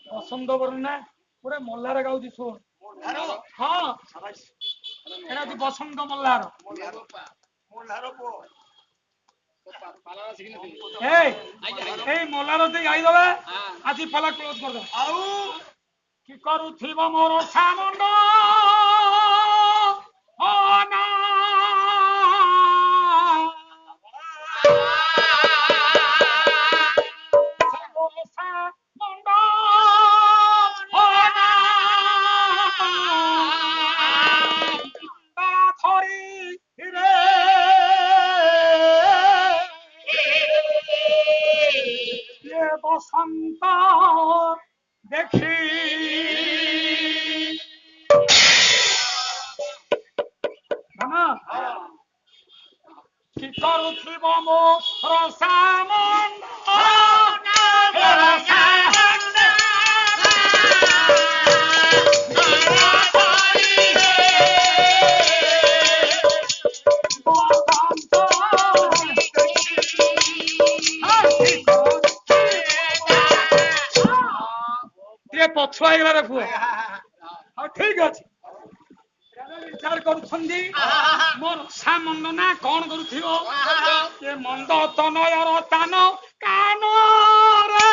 ବସନ୍ତ ବର୍ଣ୍ଣା ଗୋଟେ ମଲ୍ଲାର ଗାଉଛି ଶୁଣ ହଁ ଏଟା ହଉଛି ବସନ୍ତ ମଲ୍ଲାର ଏଇ ମଲ୍ଲାର ଦେଇ ଗାଇଦବା ଆଜି ପାଲା କ୍ଲୋଜ କରିଦବା ଆଉ କି କରୁଥିବ ମୋର ସାମଣ୍ଡ ନା বসন্ত দেখি কি করুথিব ମୋ ରସାମଣ୍ଡ ପଛୁଆ ହେଇଗଲା ରେ ପୁଅ ହଉ ଠିକ ଅଛି ବିଚାର କରୁଛନ୍ତି ମୋ ରସା ମଣ୍ଡ ନା କଣ କରୁଥିବ ଏ ମନ୍ଦ ତନୟର ତାନ କାନରେ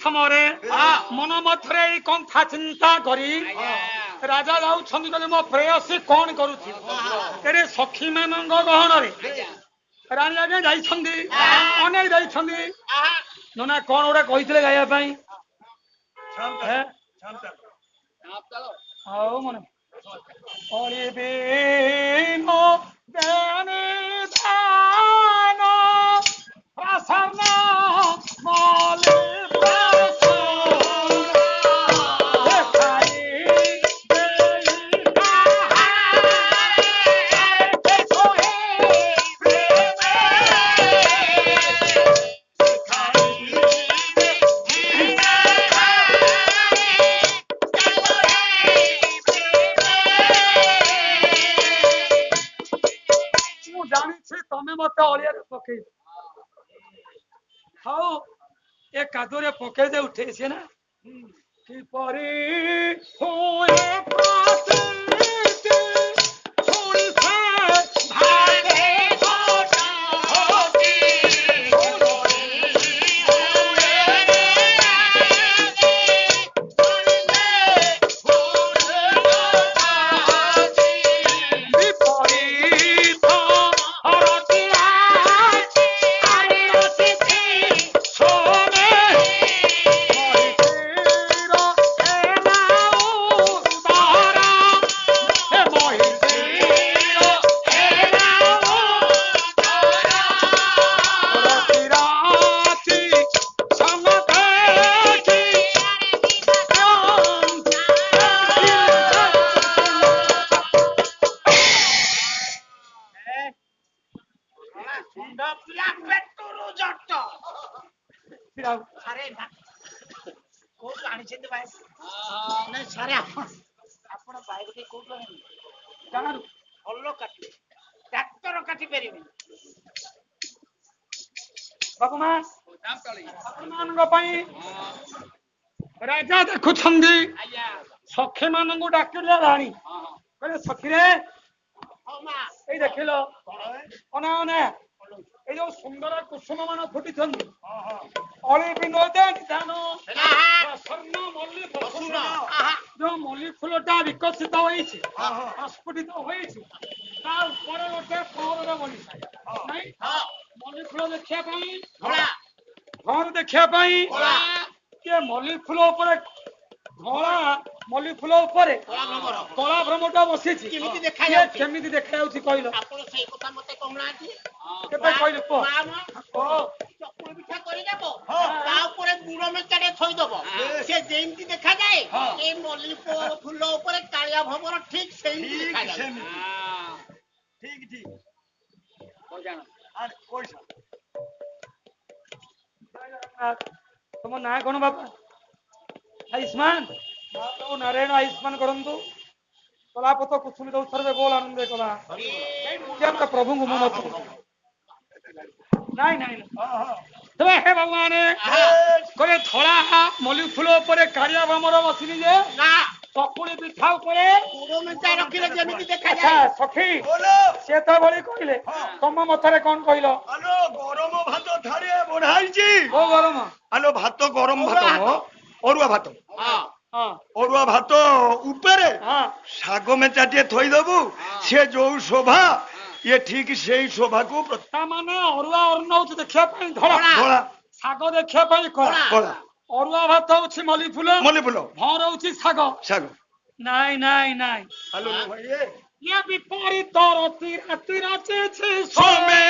ସମୟରେ ମନ ମଧ୍ୟରେ ଏଇ କଥା ଚିନ୍ତା କରି ରାଜା ଯାଉଛନ୍ତି କହିଲେ ମୋ ପ୍ରେୟସୀ କଣ କରୁଛି ଏରେ ସଖୀ ମାନଙ୍କ ଗହଣରେ ରାଣୀ ଆଜ୍ଞା ଯାଇଛନ୍ତି ଅନେକ ଯାଇଛନ୍ତି ନନା କଣ ଗୋଟେ କହିଥିଲେ ଗାଇବା ପାଇଁ ହଉ ମନେ ଏ କାଦୁରେ ପକେଇ ଦେ ଉଠେଇছে ନା କିପରି ହୁଏ ପ୍ରତିଟି ଶୁଣିছে ଭାବେ राजा देखुंदी सखी मान को डाकिले राणी कहले सखी रे ए देखिल अना अना ए जो सुंदर कुसुम मान फुटी छंदी अली विनोद निधान स्वर्ण मल्ली फुल जो मल्ली फुलटा विकसित होईछि अस्फुटित होईछि ता ऊपर गोटे फूल मल्ली नहीं मल्ली फुल देखिया पई घर देखिया पई के मल्ली फूल ऊपर धला मल्ली फूल ऊपर कला भ्रमटा बसिछि केमिति देखा जाउछि केमिति देखा जाउछि कहिलो आपण सेही कथा मते कहनाथि केते कहिलो को चकुली पिठा करि देबो ता ऊपर गुड़ मेचाडे थई देबो से जेमिति देखा जाए ए मल्ली फूल ऊपर कालिया भवर ठीक सेही देखा जाए ठीक ठीक हो जाना आ कोइसा तुम ना कौन बाबा आयुष्मान तो नारायण आयुष्मान करंतु कलापत कुसुमी दौ सर्वे बोल आनंद कला तो प्रभु को मन नहीं नहीं तबे हे भगवान करे थोड़ा मल्ली फूल ऊपर कालिया भमर बसिनी जे ना चकुली पिठा ऊपर गुड़ मेचा रखिले जेमिति देखा जाय सखी से तो बळी कहिले तम मथरे कोन कहिलो आलो गरम भात थारे बढाइची ओ गरम आलो भात गरम भात अरुआ भात हां हां अरुआ भात ऊपर हां साग मेचाटे थई देबु से जो शोभा ये ठीक सेही शोभा को प्रता माने अरुआ अन्न होत देखिया पई धळा धळा साग देखिया पई कळा अरुआ भात होछि मल्ली फूल भर होछि साग साग नाइ नाइ नाइ हेलो भाई ये विपरीत रति राति राचे छै सोमे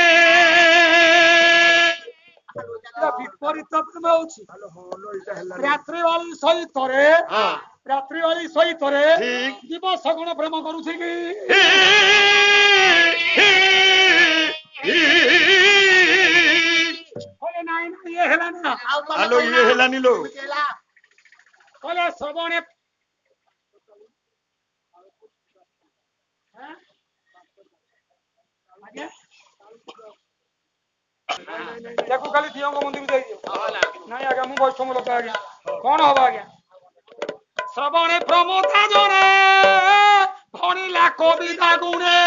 विपरीत प्रेम होछि हेलो होलो इटा हला रात्रि वाली सही तरे हां रात्रि वाली सही तरे ठीक दिवस सगुण प्रेम करू छी की नाइ नाइ ये हेला ना हेलो ये हेला नी लो कहले श्रवणे देखो खाली दियो को मंदिर जाई दियो नाही आगे मु वैष्णव लोक आगे कोन होबा आगे श्रवणे प्रमोदा जरे भणिला कविता गुणे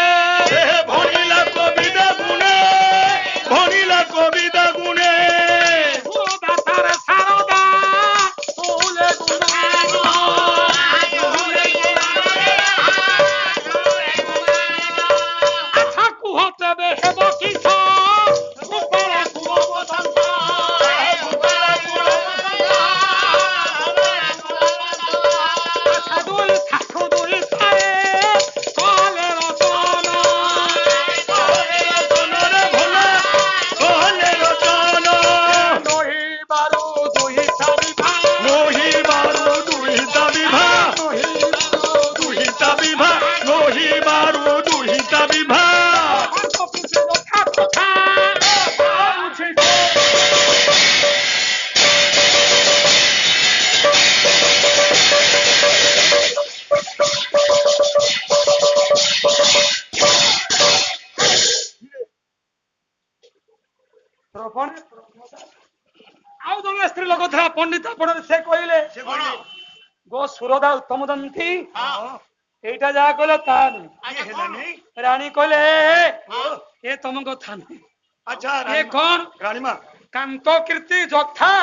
भणिला कविता गुणे भणिला कविता गुणे सुदा तार सारदा फूले गुणे अच्छा कुहते बे हेबो किसा गोपाला कुहो बदंता गोपाला कुहो अच्छा दुई ठाको दुई सारे काले रतन रे भोला काले रतन नोही बारो दुई साबी भा नोही बारो दुई साबी भा नोही बारो दुई साबी भा नोही बारो दुई साबी भा ସ୍ତ୍ରୀ ଲୋକ ଥିଲା ପଣ୍ଡିତ ପଣ୍ଡରେ ସେ କହିଲେ ସେ କହିଲେ ଗୋ ସୁରଦା ଉତ୍ତମ ଦନ୍ତୀ ହଁ ଏଇଟା ଯାହା କହିଲେ ତାହା ନୁହେଁ। ଆଚ୍ଛା କଣ ହେଲାନି ରାଣୀ କହିଲେ ହଁ ଏ ତମ କଥା ନୁହେଁ। ଆଚ୍ଛା ଏ କଣ ରାଣୀମା କାନ୍ତ କୀର୍ତ୍ତି ଯଥା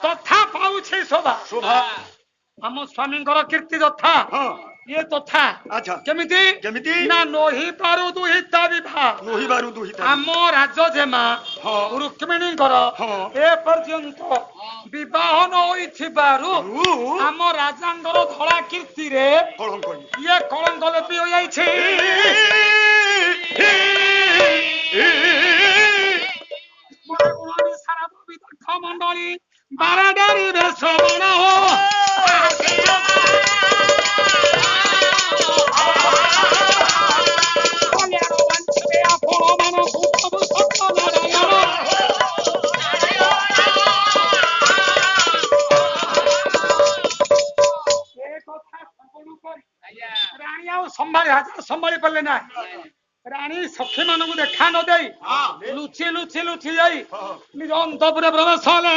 ତଥା ପାଉଛି ଶୋଭା। ଶୋଭା ଆମ ସ୍ୱାମୀଙ୍କର କୀର୍ତ୍ତି ଯଥା ହଁ ଇଏ ତଥା ଆଚ୍ଛା କେମିତି କେମିତି ନା ନୋହି ପାରୁ ଦୁହିତା ବିଭା ନୋହିବାରୁ ଦୁହିତା ଆମ ରାଜଜେମା ହଁ ରୁକ୍ମିଣୀଙ୍କର ହଁ ଏ ପର୍ଯ୍ୟନ୍ତ ବିବାହ ନ ହୋଇଥିବାରୁ ଆମ ରାଜାଙ୍କର ଧଳା କୀର୍ତ୍ତିରେ କଳଙ୍କ ଇଏ କଳଙ୍କ ଲେପି ହୋଇଯାଇଛି। ସାରା ବିଦଗ୍ଧ ମଣ୍ଡଳୀ ବାରାଡାରୀ ବେଶ ବଣ ରାଣୀ ଆଉ ସମ୍ଭାଳି ପାରିଲେ ନା। ରାଣୀ ସଖୀ ମାନଙ୍କୁ ଦେଖା ନ ଦେଇ ଲୁଚି ଲୁଚି ଲୁଚି ଯାଇ ନିଜ ଅନ୍ତପୁରେ ପ୍ରବେଶ ହେଲେ।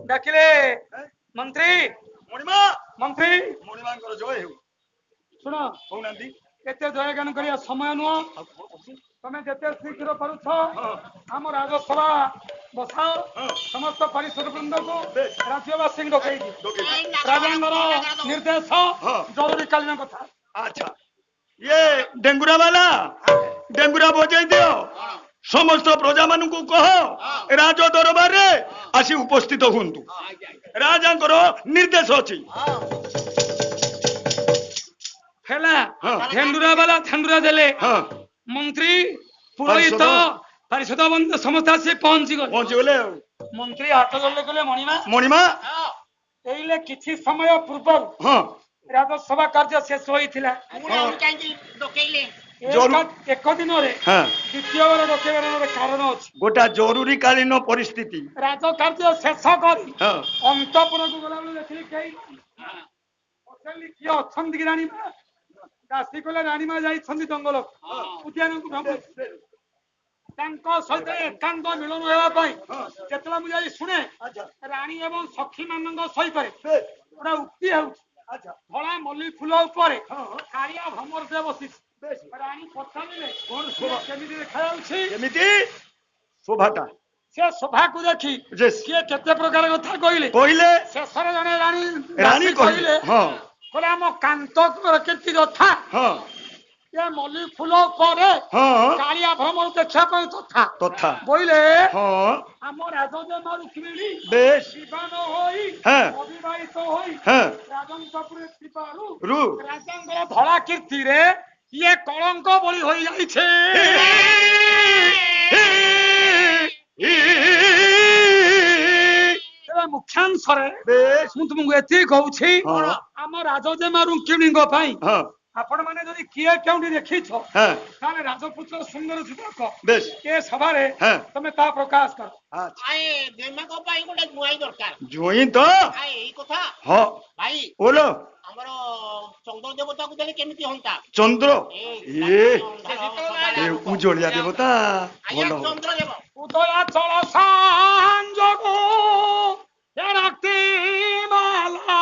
ଡାକିଲେ ମନ୍ତ୍ରୀ ମଣିମା ମନ୍ତ୍ରୀ ମଣିମାଙ୍କର ଜୟ ହେଉ ଶୁଣ କହୁନାହାନ୍ତି ଏତେ ଜୟଗାନ କରିବା ସମୟ ନୁହଁ। ଆଉ କଣ କରୁଛୁ? ତମେ ଯେତେ ଶୀଘ୍ର ପାରୁଛ ହଁ ଆମ ରାଜସଭା ବସାଅ। ହଁ ସମସ୍ତ ପରିଷଦ ବୃନ୍ଦକୁ ବେଶ। ରାଜ୍ୟବାସୀଙ୍କୁ ଡକେଇକି ଡକେଇକି। ରାଜାଙ୍କର ନିର୍ଦ୍ଦେଶ ହଁ। ଜରୁରୀକାଳୀନ କଥା। ଆଚ୍ଛା ଇଏ ଡେଙ୍ଗୁରା ବାଲା ଡେଙ୍ଗୁରା ବଜେଇ ଦିଅ ସମସ୍ତ ପ୍ରଜା ମାନଙ୍କୁ କହ ରାଜ ଦରବାରରେ ଆସି ଉପସ୍ଥିତ ହୁଅନ୍ତୁ। ରାଜାଙ୍କର ନିର୍ଦ୍ଦେଶ ଅଛି। ହେଲା ହଁ। ଧେଣ୍ଡୁରା ବାଲା ଧେଣ୍ଡୁରା ଦେଲେ ହଁ ମନ୍ତ୍ରୀ ପୁରୋହିତ ପାରିଷଦ ବନ୍ଦ ସମସ୍ତେ ଆସି ପହଞ୍ଚିଗଲେ। ପହଞ୍ଚିଗଲେ ଆଉ ମନ୍ତ୍ରୀ ହାତ ଧରିଲେ କହିଲେ ମଣିମା ମଣିମା ଏଇଲେ କିଛି ସମୟ ପୂର୍ବରୁ ହଁ ରାଜସଭା କାର୍ଯ୍ୟ ଶେଷ ହୋଇଥିଲା। ପୁଣି ଆହୁରି କାହିଁକି ଡକେଇଲେ? ଏକ ଦିନରେ ହଁ ଦ୍ୱିତୀୟ ବାର ଡକେଇବାର ଗୋଟେ କାରଣ ଅଛି। ଗୋଟା ଜରୁରୀ କାଳୀନ ପରିସ୍ଥିତି ରାଜ କାର୍ଯ୍ୟ ଶେଷ କରି ହଁ ଅନ୍ତପୁରକୁ ଗଲାବେଳେ ଦେଖିଲି କେହି ନାହିଁ। ପଚାରିଲି କିଏ ଅଛନ୍ତି କି ରାଣୀମା? ଦାସୀ କହିଲେ ରାଣୀମା ଯାଇଛନ୍ତି ଜଙ୍ଗଲ ଉଦ୍ୟାନକୁ ଭ୍ରମଣ। ତାଙ୍କ ସହିତ ଏକାନ୍ତ ମିଳନ ହେବା ପାଇଁ ଯେତେବେଳେ ମୁଁ ଯାଇ ଶୁଣେ ରାଣୀ ଏବଂ ସଖୀ ମାନଙ୍କ ସହିତ ଗୋଟେ ଉକ୍ତି ହେଉଛି। ଧଳା ମଲ୍ଲି ଫୁଲ ଉପରେ କାଳିଆ ଭ୍ରମରଟେ ବସିଛି। ରାଣୀ ପଚାରିଲେ କଣ ଶୋଭା କେମିତି ଦେଖାଯାଉଛି? କେମିତି ଶୋଭାଟା ସେ ଶୋଭାକୁ ଦେଖି କିଏ କେତେ ପ୍ରକାର କଥା କହିଲେ। ଶେଷରେ ଜଣେ ରାଣୀ ରାଣୀ କହିଲେ ହଁ କହିଲେ ଆମ କାନ୍ତଙ୍କର କୀର୍ତ୍ତି ଯଥା ହଁ ଏ ମଲ୍ଲି ଫୁଲ ପରେ ହଁ କାଳିଆ ଭ୍ରମର ଦେଖିବା ପାଇଁ ତଥା ତଥା ବୋଇଲେ ହଁ ଆମ ରାଜଜେମା ରୁକ୍ମିଣୀ ବେଶ ବିବାହ ହୋଇ ହଁ ଅବିବାହିତ ହୋଇ ହଁ ରାଜଙ୍କପୁରେ ଥିବାରୁ ରୁ ରାଜାଙ୍କର ଧଳା କୀର୍ତ୍ତିରେ ଇଏ କଳଙ୍କ ବଳି ହୋଇଯାଇଛି। ମୁଖ୍ୟାଂଶରେ ମୁଁ ତୁମକୁ ଏତିକି କହୁଛି ଆମ ରାଜଜେମା ରୁକ୍ମିଣୀଙ୍କ ପାଇଁ ଆପଣ ମାନେ ଯଦି କିଏ କେଉଁଠି ଦେଖିଛ ତାହେଲେ ରାଜପୁତ୍ର ସୁନ୍ଦର ଯୁବକ ଏ ସଭାରେ ତମେ ତା ପ୍ରକାଶ କର। ଜେମାଙ୍କ ପାଇଁ ଗୋଟେ ଜୁଆଇଁ ଦରକାର। ଜୁଇଁ ତ ଏଇ କଥା ହଁ ଭାଇ ବୋଲୋ ଆମର ଚନ୍ଦ୍ର ଦେବତାକୁ ଦେଲେ କେମିତି ହୁଅନ୍ତା? ଚନ୍ଦ୍ର ଏ ଉଜଳିଆ ଦେବତା ଆଜ୍ଞା ଭଲ ଚନ୍ଦ୍ର ଦେବ ଉଦୟା ଚଳ ସଂଯୋଗ ରାତି ବାଲା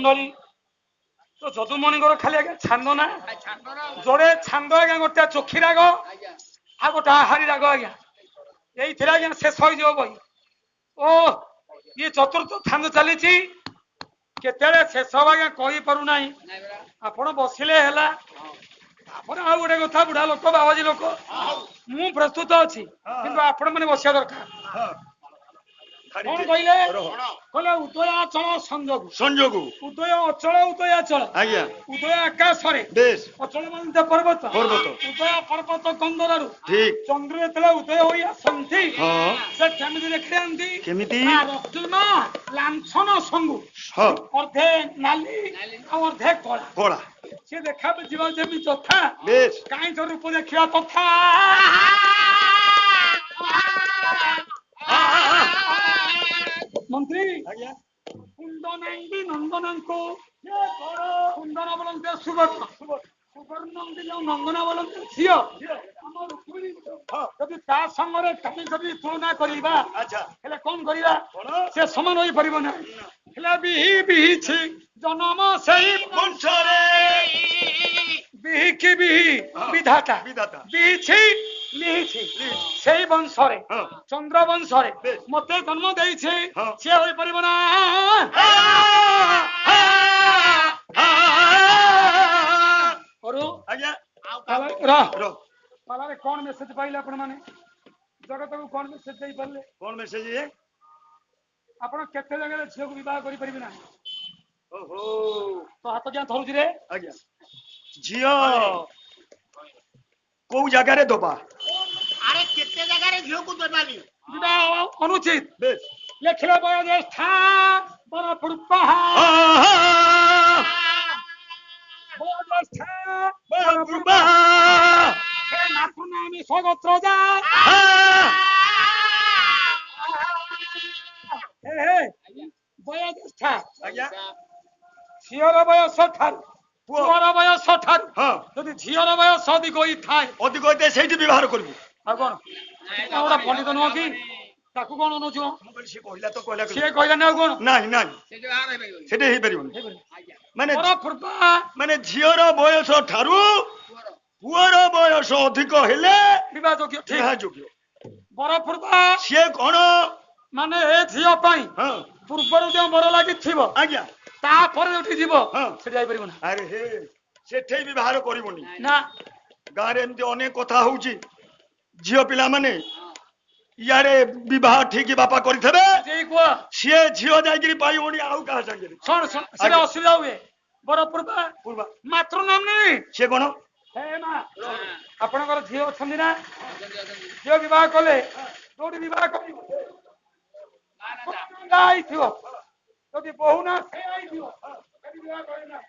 ମଣ୍ଡଳୀ ତ ଯଦୁମଣିଙ୍କର ଖାଲି ଆଜ୍ଞା ଛାନ୍ଦ ନା ଯୋଡେ ଛାନ୍ଦ ଆଜ୍ଞା ଗୋଟେ ଚୋଖି ରାଗ ଆଉ ଗୋଟେ ଆହାରି ରାଗ ଆଜ୍ଞା ଏଇଥିରେ ଆଜ୍ଞା ଶେଷ ହେଇଯିବ ବହି ଓ ଇଏ ଚତୁର୍ଥ ଛାନ୍ଦ ଚାଲିଛି କେତେବେଳେ ଶେଷ ହବ ଆଜ୍ଞା କହିପାରୁନାହିଁ ଆପଣ ବସିଲେ ହେଲା ତାପରେ ଆଉ ଗୋଟେ କଥା ବୁଢା ଲୋକ ବାବାଜୀ ଲୋକ ମୁଁ ପ୍ରସ୍ତୁତ ଅଛି କିନ୍ତୁ ଆପଣ ମାନେ ବସିବା ଦରକାର କଣ କହିଲେ କହିଲେ ଉଦୟାଚଳ ସଂଯୋଗ ଉଦୟ ଅଚଳ ଉଦୟାଚଳ ଆଜ୍ଞା ଉଦୟ ଆକାଶରେ ବେଶ ଅଚଳ ମାନେ ପର୍ବତ ଉଦୟ ପର୍ବତ କନ୍ଦରରୁ ଠିକ ଚନ୍ଦ୍ର ଯେତେବେଳେ ଉଦୟ ହୋଇ ଆସନ୍ତି ହଁ ସେ କେମିତି ଦେଖାଯାଆନ୍ତି କେମିତି ରକ୍ତିମ ଲାଞ୍ଛନ ସଙ୍ଗୁ ହଁ ଅର୍ଧେ ନାଲି ଆଉ ଅର୍ଧେ କଳା କଳା ସେ ଦେଖା ଯିବ ଯେମିତି ଯଥା ବେଶ କାହିଁ ରୂପ ଦେଖିବା ତଥା ମନ୍ତ୍ରୀ ଆଜ୍ଞା କୁଣ୍ଡ ନାଇଁକି ନନ୍ଦନଙ୍କୁ କୁନ୍ଦନ ବୋଲନ୍ତି ସୁବର୍ଣ୍ଣ ସୁବର୍ଣ୍ଣ ଯୋଉ ନନ୍ଦନ ବୋଲନ୍ତି ଝିଅ ଆମ ରୁକ୍ମିଣୀ ଯଦି ତା ସାଙ୍ଗରେ କାଲି ଯଦି ତୁଳନା କରିବା ଆଚ୍ଛା ହେଲେ କଣ କରିବା ସେ ସମାନ ହୋଇପାରିବ ନାହିଁ ହେଲେ ବିହିଛି ଜନମ ସେଇ ବଂଶରେ ବିହିକି ବିହି ବିଧାତା ବିଧାତା ବିହିଛି লিহিছি সেই বংশরে চন্দ্র বংশরে মতে জন্ম দেইছে সে হই পারিব না করু ଆଜ୍ଞା ପାଲାରେ କଣ ମେସେଜ ପାଇଲେ ଆପଣ ମାନେ ଜଗତକୁ କଣ ମେସେଜ ଦେଇ ପାରିଲେ କଣ ମେସେଜ ଆପଣ କେତେ ଜାଗାରେ ଝିଅକୁ ବିବାହ କରିପାରିବେ ନା ଓହୋ ତ ହାତ କ୍યાં ଧରୁଛି ରେ ଆଜ୍ଞା ଝିଅ କୋଉ ଜାଗାରେ ଦବା ଆରେ କେତେ ଜାଗାରେ ଝିଅକୁ ଦେବାନି ବିବାହ ଅନୁଚିତ ବେଶ ଲେଖିଲେ ବୟୋଜ୍ୟେଷ୍ଠା ବରପୁରୁଷ ବୟୋଜ୍ୟେଷ୍ଠା ବରପୁରୁଷ ହେ ନାଥୁନାମୀ ସ୍ୱଗୋତ୍ର ଯା ବୟୋଜ୍ୟେଷ୍ଠା ଆଜ୍ଞା ଝିଅର ବୟସ ଠାରୁ ପୁଅର ବୟସ ଠାରୁ ହଁ ଯଦି ଝିଅର ବୟସ ଅଧିକ ହୋଇଥାଏ ଅଧିକ ହେଇଥାଏ ସେଇଠି ବ୍ୟବହାର କରିବୁ ଆଉ କଣ ଗୋଟେ ପଣ୍ଡିତ ନୁହଁ କି ତାକୁ କଣ ଅନୁଛୁ ମୁଁ କହିଲି ସିଏ କହିଲା ତ କହିଲା ସିଏ କହିଲାନି ଆଉ କଣ ନାଇଁ ନାଇଁ ସେଠି ହେଇପାରିବନି ମାନେ ବରପୁରୁଷ ମାନେ ଝିଅର ବୟସ ଠାରୁ ପୁଅର ବୟସ ଅଧିକ ହେଲେ ବିବାହ ଯୋଗ୍ୟ ଠିକ ବିବାହ ଯୋଗ୍ୟ ବରପୁରୁଷ ସିଏ କଣ ମାନେ ଏ ଝିଅ ପାଇଁ ହଁ ପୂର୍ବରୁ ଯୋଉ ବର ଲାଗିଥିବ ଆଜ୍ଞା ତାପରେ ଯୋଉଠି ଯିବ ହଁ ସେଠି ଯାଇପାରିବ ନା ଆରେ ହେ ସେଠି ବ୍ୟବହାର କରିବୁନି ନା ଗାଁରେ ଏମିତି ଅନେକ କଥା ହଉଛି ଝିଅ ପିଲାମାନେ ଇଆଡେ ବିବାହ ଠିକ ବାପା କରିଥିବେ ସେଇ କୁହ ସିଏ ଝିଅ ଯାଇକିରି ପାଇବନି ଆଉ କାହା ସାଙ୍ଗରେ ଶୁଣ ଶୁଣ ସେଟା ଅସୁବିଧା ହୁଏ ବରପୁରୁଷ ପୂର୍ବା ମାତୃ ନାମ ନେଇ ସିଏ କଣ ହେ ମା ଆପଣଙ୍କର ଝିଅ ଅଛନ୍ତି ନା ଝିଅ ବିବାହ କଲେ ଯୋଉଠି ବିବାହ କରିବ ହେଇଥିବ ଯଦି ବହୁ ନା ସେ ହେଇଥିବ ସେଠି ବିବାହ କରିବ ନା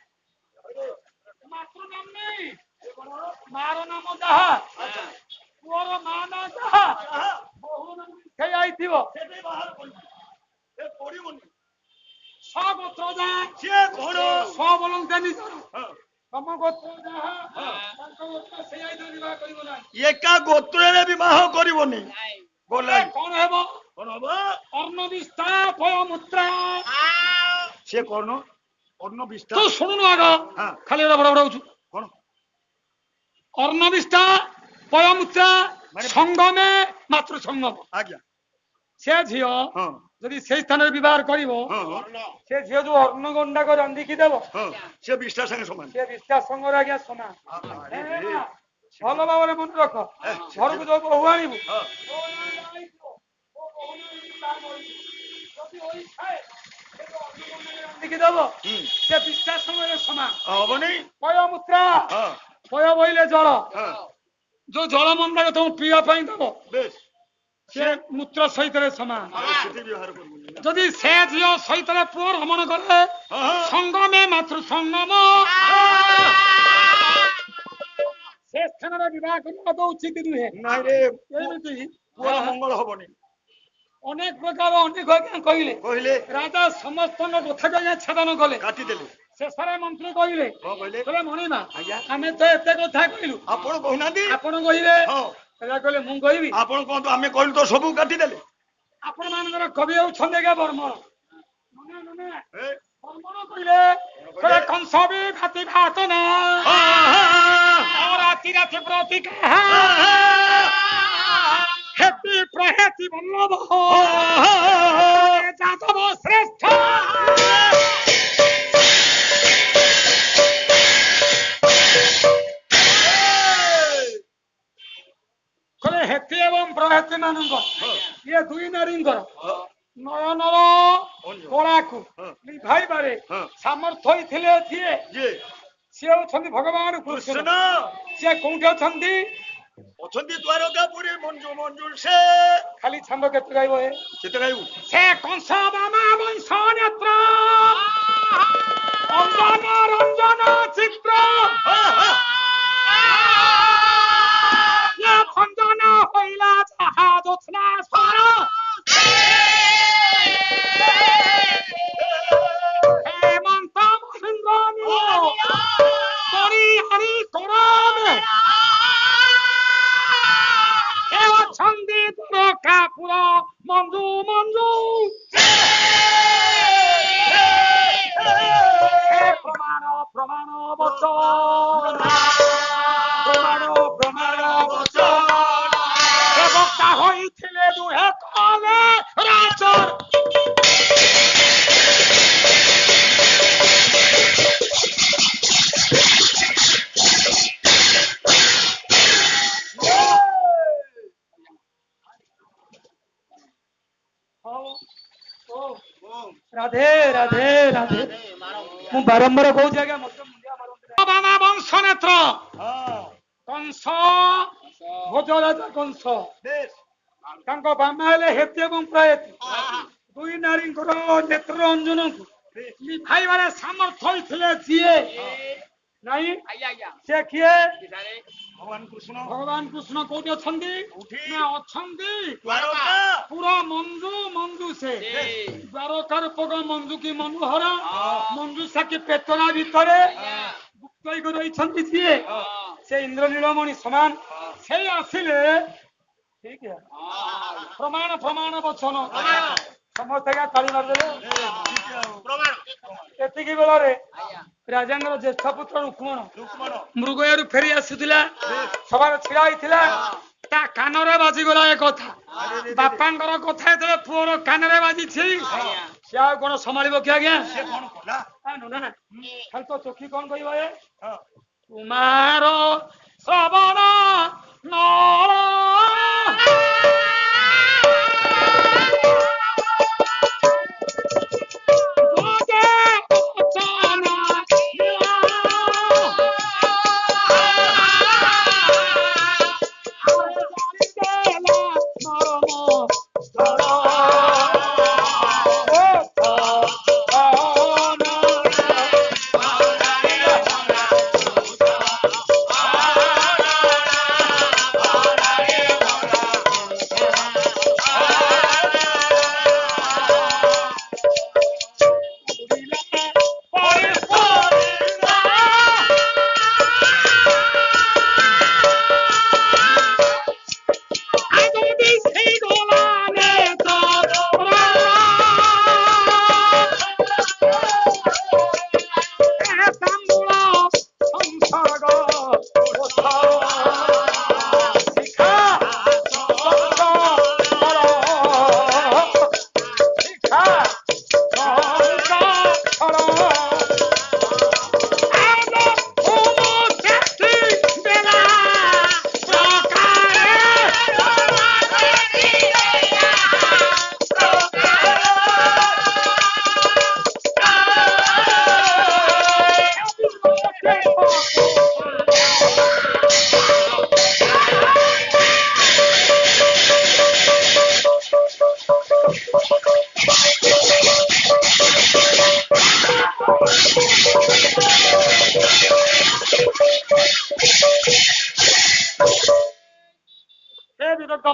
ମାତୃ ନାମ ନେଇ ମାର ନାମ ଯାହା ପୁଅର ମା ନା ଯାହା ବହୁ ନାମ ସେ ହେଇଥିବ ପଡିବନି ସ୍ୱଗୋତ୍ର ଯାହା ସିଏ କଣ ସ୍ୱ ବୋଲନ୍ତେ ନିଜର ହଁ ତମ ଗୋତ୍ର ଯାହା ତାଙ୍କ ଗୋତ୍ର ସେ ହେଇଥିବ ବିବାହ କରିବ ନାହିଁ ଏକା ଗୋତ୍ରରେ ବିବାହ କରିବନି ଗଲା କଣ ହେବ କଣ ହବ ଅର୍ଣ୍ଣବିଷ୍ଠା ପୟମୂତ୍ରା ସିଏ କଣ ଅନ୍ନ ବିଷ୍ଠା ତୁ ଶୁଣୁନୁ ଆଗ ହଁ ଖାଲି ବଡ ବଡ ହଉଛୁ କଣ ଅର୍ଣ୍ଣବିଷ୍ଠା ପୟମୂତ୍ରା ମାନେ ସଙ୍ଗମେ ମାତୃ ସଙ୍ଗମ ଆଜ୍ଞା ସେ ଝିଅ ହଁ ଯଦି ସେଇ ସ୍ଥାନରେ ବିବାହ କରିବ ହଁ ସେ ଝିଅ ଯୋଉ ଅର୍ଣ୍ଣ ଗଣ୍ଡାକ ରାନ୍ଧିକି ଦେବ ହଁ ସେ ବିଷ୍ଠା ସାଙ୍ଗେ ସମାନ ସେ ବିଶ୍ୱାସ ସଙ୍ଗରେ ଆଜ୍ଞା ସମାନ ଆରେ ହେ ରେ। ମା, ଭଲ ଭାବରେ ମନେ ରଖ ଘରକୁ ଯୋଉ ବୋହୂ ଆଣିବୁ ହଁ ରାନ୍ଧିକି ଦବ ସେ ବିଶ୍ୱାସ ସମୟରେ ସମାନ ହବନି ପୟମୂତ୍ରା ହଁ ପୟ ବୋଇଲେ ଜଳ ହଁ ଯୋଉ ଜଳ ମନ୍ଦାର ତମ ପିଇବା ପାଇଁ ଦବ ବେଶ ସେ ମୂତ୍ର ସହିତରେ ସମାନ ସେଠି ବ୍ୟବହାର କରିବୁନି ଯଦି ସେ ଝିଅ ସହିତରେ ପୁଅ ଭ୍ରମଣ କରେ ସଙ୍ଗମେ ମାତୃ ସଙ୍ଗମ ସେ ସ୍ଥାନରେ ବିବାହ କରିବା ତ ଉଚିତ ନୁହେଁ ନାଇଁ ରେ ଏମିତି ପୁଅର ମଙ୍ଗଳ ହବନି ଅନେକ ପ୍ରକାର ଅନେକ ଆଜ୍ଞା କହିଲେ କହିଲେ ରାଜା ସମସ୍ତଙ୍କ କଥାକୁ ଆଜ୍ଞା ଛେଦନ କଲେ କାଟିଦେଲେ ଶେଷରେ ମନ୍ତ୍ରୀ କହିଲେ କଣ କହିଲେ କହିଲେ ମଣିମା ଆଜ୍ଞା ଆମେ ତ ଏତେ କଥା କହିଲୁ ଆପଣ କହୁନାହାନ୍ତି ଆପଣ କହିବେ ହଁ ରାଜା କହିଲେ ମୁଁ କହିବି ଆପଣ କୁହନ୍ତୁ ଆମେ କହିଲୁ ତ ସବୁ କାଟିଦେଲେ ଆପଣ ମାନଙ୍କର କବି ହଉଛନ୍ତି ଆଜ୍ଞା ବର୍ମର ଏ ବର୍ମଣ କହିଲେ କଂସ ବି ଭାତି ଭାତ ନା ରାତି ରାତି ପ୍ରତିକା ହେତି ପ୍ରହେତି ବଲ୍ଲଭ ଯାଦବ ଶ୍ରେଷ୍ଠ କହିଲେ ହେତି ଏବଂ ପ୍ରହେତି ମାନଙ୍କ ଇଏ ଦୁଇ ନାରୀଙ୍କର ନୟନର କଳାକୁ ନିଭାଇବାରେ ସାମର୍ଥ୍ୟ ହୋଇଥିଲେ ସିଏ ହଉଛନ୍ତି ଭଗବାନ କୃଷ୍ଣ। ସିଏ କୋଉଠି ଅଛନ୍ତି? ଅଛନ୍ତି ଦ୍ୱାରକାପୁରୀ ମଞ୍ଜୁ ମଞ୍ଜୁଳ ସେ ଖାଲି ଛାନ୍ଦ କେତେ ଗାଇବ କେତେ ଗାଇବୁ? ସେ କଂସ ବାମା ବଂଶ ନେତ୍ର ଅଞ୍ଜନ ରଞ୍ଜନ ଚିତ୍ର ଖଞ୍ଜନ ହଇଲା ଯାହା ଯୋତ୍ସ୍ନା ସ୍ୱର ହେମନ୍ତ ମହେନ୍ଦ୍ର ତରି ହରି କରମେ ଅଛନ୍ତି କାପୁର ମଞ୍ଜୁ ମଞ୍ଜୁ ପ୍ରମାଣ ପ୍ରମାଣ ବଚନ ପ୍ରମାଣ ବଚନ ବକ୍ତା ହୋଇଥିଲେ ଦୁହେଁ କଲେ ରାଜର ରାଧେ ରାଧେ ରାଧେ ମୁଁ ବାରମ୍ବାର କହୁଛି ଆଜ୍ଞା ମତେ ମୁଣ୍ଡିଆ ମାରନ୍ତୁ। ବାମା ବଂଶ ନେତ୍ର କଂସ ଭୋଜରାଜା କଂସ ତାଙ୍କ ବାମା ହେଲେ ହେତି ଏବଂ ପ୍ରହେତି ଦୁଇ ନାରୀଙ୍କର ନେତ୍ର ରଞ୍ଜନକୁ ନିଭାଇବାରେ ସାମର୍ଥ୍ୟ ହୋଇଥିଲେ ଯିଏ ନାଇଁ ସେ କିଏ? ଭଗବାନ କୃଷ୍ଣ କୋଉଠି ଅଛନ୍ତି? ଅଛନ୍ତି ପୁରା ମଞ୍ଜୁ ମଞ୍ଜୁ ସେ ଦ୍ୱାରକାର ପଗ ମଞ୍ଜୁ କି ମନୋହର ମଞ୍ଜୁ ସାକି ପେଟରା ଭିତରେ ଗୁପ୍ତ ହେଇକି ରହିଛନ୍ତି ଯିଏ ସେ ଇନ୍ଦ୍ର ନୀଳମଣି ସମାନ ସେଇ ଆସିଲେ ଠିକ ପ୍ରମାଣ ପ୍ରମାଣ ବଚନ ସମସ୍ତେ ତାଳି ମାରିଦେଲେ। ଏତିକି ବେଳରେ ରାଜାଙ୍କର ଜ୍ୟେଷ୍ଠ ପୁତ୍ର ରୁକ୍ମଣ ମୃଗୟାରୁ ଫେରି ଆସୁଥିଲା ସଭାରେ ଛିଡା ହେଇଥିଲା ତା କାନରେ ବାଜିଗଲା ଏ କଥା ବାପାଙ୍କର କଥା ଯେତେବେଳେ ପୁଅର କାନରେ ବାଜିଛି ସେ ଆଉ କଣ ସମ୍ଭାଳିବ କି ଆଜ୍ଞା? ଖାଲି ତ ଚୋଖି କଣ କହିବ ଏ କୁମାର ଶ୍ରବଣ ନର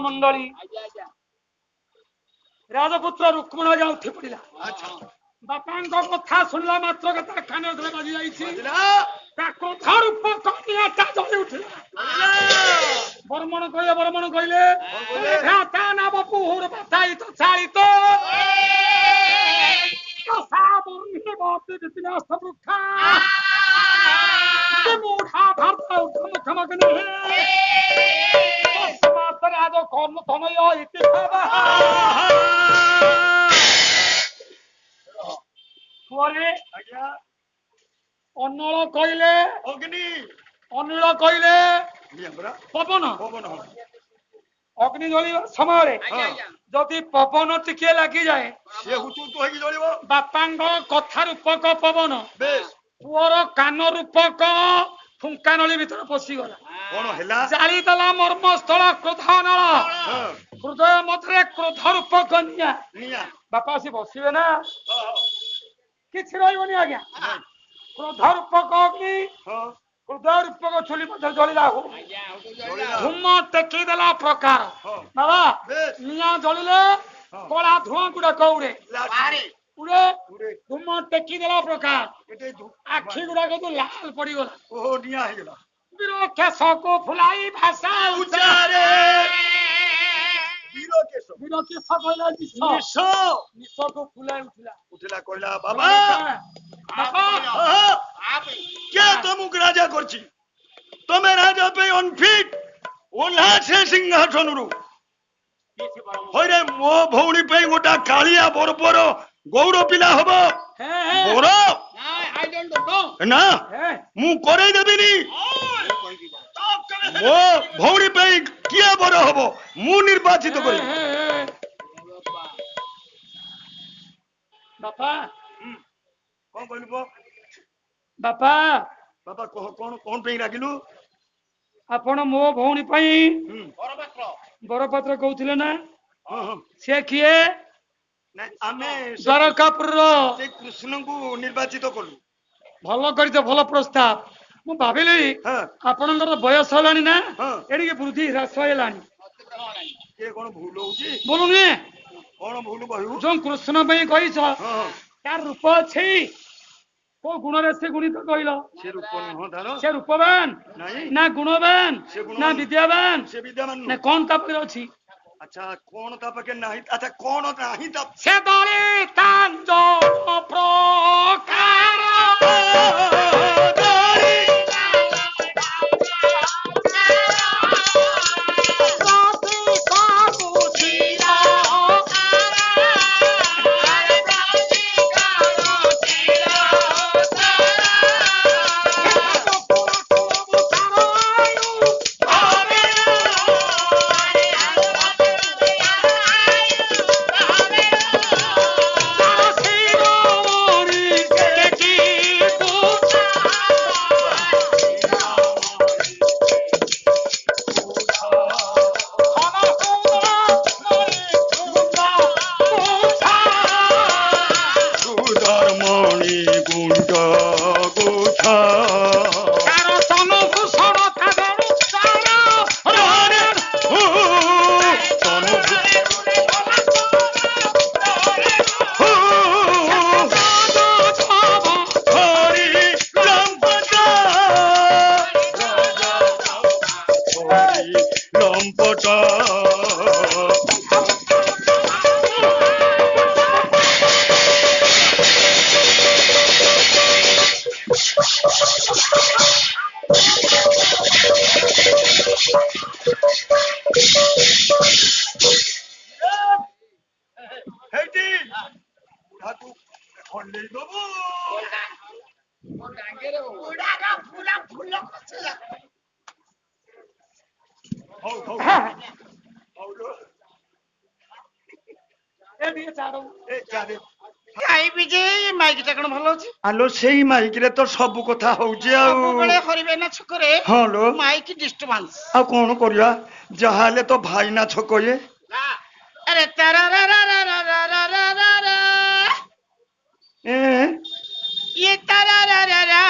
ମଣ୍ଡଳୀ ରାଜପୁତ୍ର ରୁକ୍ମଣ ଆଜ୍ଞା ଉଠି ପଡିଲା ବାପାଙ୍କ କଥା ଶୁଣିଲା ମାତ୍ର ତା କାନ ଧରେ ବାଜି ଯାଇଛି ତା କଥା ରୂପ କନ୍ୟାଟା ଜଳି ଉଠିଲା ବର୍ମଣ କହିଲେ ଭ୍ରାତା ନାବ ପୁହୁର ବାଧାଇ ତ ଚାଳିତ ବର୍ଣ୍ଣିବ କାମକନି ମାତରେ ଆଜ କର୍ମ ତନୟ ଇତି ପରେ ଆଜ୍ଞା ଅନଳ କହିଲେ ଅଗ୍ନି ଅନିଳ କହିଲେ ନିଆଁ ପରା ପବନ ପବନ ଅଗ୍ନି ଜଳିବା ସମୟରେ ଯଦି ପବନ ଟିକେ ଲାଗିଯାଏ ସିଏ ହୁତୁ ହେଇକି ଜଳିବ ବାପାଙ୍କ କଥା ରୂପକ ପବନ ବେଶ ପୁଅର କାନ ରୂପକ ଫୁଙ୍କା ନଳୀ ଭିତରେ ପଶିଗଲା କଣ ହେଲା ଜାଳିଦେଲା ମର୍ମସ୍ଥଳ କ୍ରୋଧ ନଳ ହଁ ହୃଦୟ ମଧ୍ୟରେ କ୍ରୋଧ ରୂପକ ନିଆଁ ନିଆଁ ବାପା ଆସି ବସିବେ ନା ହଁ କିଛି ରହିବନି ଆଜ୍ଞା ହଁ କ୍ରୋଧ ରୂପକ ଅଗ୍ନି ହଁ ହୃଦୟ ରୂପକ ଚୁଲି ମଧ୍ୟ ଜଳିଲା ଜଳିଲା ଧୂମ ଟେକି ଦେଲା ପ୍ରକାର ହଁ ବାବା ବେଶ ନିଆଁ ଜଳିଲେ ହଁ କଳା ଧୂଆଁ ଗୁଡାକ ଉଡେ ଲାଠି ଉଡେ ଉଡେ ଧୂମ ଟେକି ଦେଲା ପ୍ରକାର ଏଟେ ଆଖି ଗୁଡାକ ତ ଲାଲ ପଡିଗଲା ଓହୋ ନିଆଁ ହେଇଗଲା ବୀରକେଶକୁ ଫୁଲାଇ ଭାଷା ଉଚାରେ ବୀରକେଶ ବୀରକେଶ କହିଲା ନିଶ ନିଶ ନିଶକୁ ଫୁଲାଇ ଉଠିଲା ଉଠିଲା କହିଲା ବାବା ବାବା কে তমুক রাজা করছি তুমি রাজা পে অনফিট ওলা সে সিংহাসনরু হইরে মো ভৌণী পে গোটা কালিয়া বড় বড় গৌর পিলা হব বড় না মু করাই দেবিনি মো ভৌণী পে কিয়ে বড় হব মু নির্বাচিত করি বাপা কোন বলিব বাপা বাবা কোন কোন পে রাখিলু ଆପଣ ମୋ ଭଉଣୀ ପାଇଁ হুম ବରପାତ୍ର କହୁଥିଲେ ନା ହଁ ହଁ ସେ କିଏ ନା ଆମେ ଦ୍ୱାରକାପୁରର ସେ କୃଷ୍ଣଙ୍କୁ ନିର୍ବାଚିତ କଲୁ ଭଲ କରିଛ ଭଲ ପ୍ରସ୍ତାବ ମୁଁ ଭାବିଲି ହଁ ଆପଣଙ୍କର ବୟସ ହେଲାଣି ନା ହଁ ଏଠିକି ବୃଦ୍ଧି ହ୍ରାସ ହେଲାଣି କିଏ କଣ ଭୁଲ ହଉଛି ବୋଲୁ ନୁହେଁ କଣ ଭୁଲ କହିବୁ ଯୋଉ କୃଷ୍ଣ ପାଇଁ କହିଛ ହଁ ହଁ ତାର ରୂପ ଅଛି କୋଉ ଗୁଣରେ ସେ ଗୁଣିତ କହିଲ ସେ ରୂପ ନୁହଁ ତାର ସେ ରୂପବାନ ନାଇଁ ନା ଗୁଣବାନ ସେ ଗୁଣବାନ। ନା ବିଦ୍ୟାବାନ ସେ ବିଦ୍ୟାମାନ ନା ନୁହଁ କଣ ତା ପାଖରେ ଅଛି ଆଚ୍ଛା କଣ ତା ପାଖେ ନାହିଁ ଆଚ୍ଛା କଣ ନାହିଁ ତା ସେ ଦଳେ ତାଞ୍ଜନ ପ୍ରକାର ধর্মণি গুণ্ড গোছা লম্পটা ହେଇଟି ତାକୁ ଖଣ୍ଡେଇ ଦବୁ ହଉ ହଉ ହଉ ଲୋ ଏ ଟିକେ ଛାଡ ଏ ଚାରେ ଖାଇବି ଯେ ମାଇକି ଟା କଣ ଭଲ ଅଛି ଆଲୋ ସେଇ ମାଇକିରେ ତ ସବୁ କଥା ହଉଛି ଆଉ ସବୁବେଳେ ହରିବେନା ଛକରେ ହଁ ଲୋ ମାଇକି ଡିଷ୍ଟର୍ବାନ୍ସ ଆଉ କଣ କରିବା ଯାହାହେଲେ ତ ଭାଇନା ଛକ ଇଏ ଆରେ ତାରାରାରାରାରାରାରାରା ଏଁ, ଇଏ ତାରାରାରାରା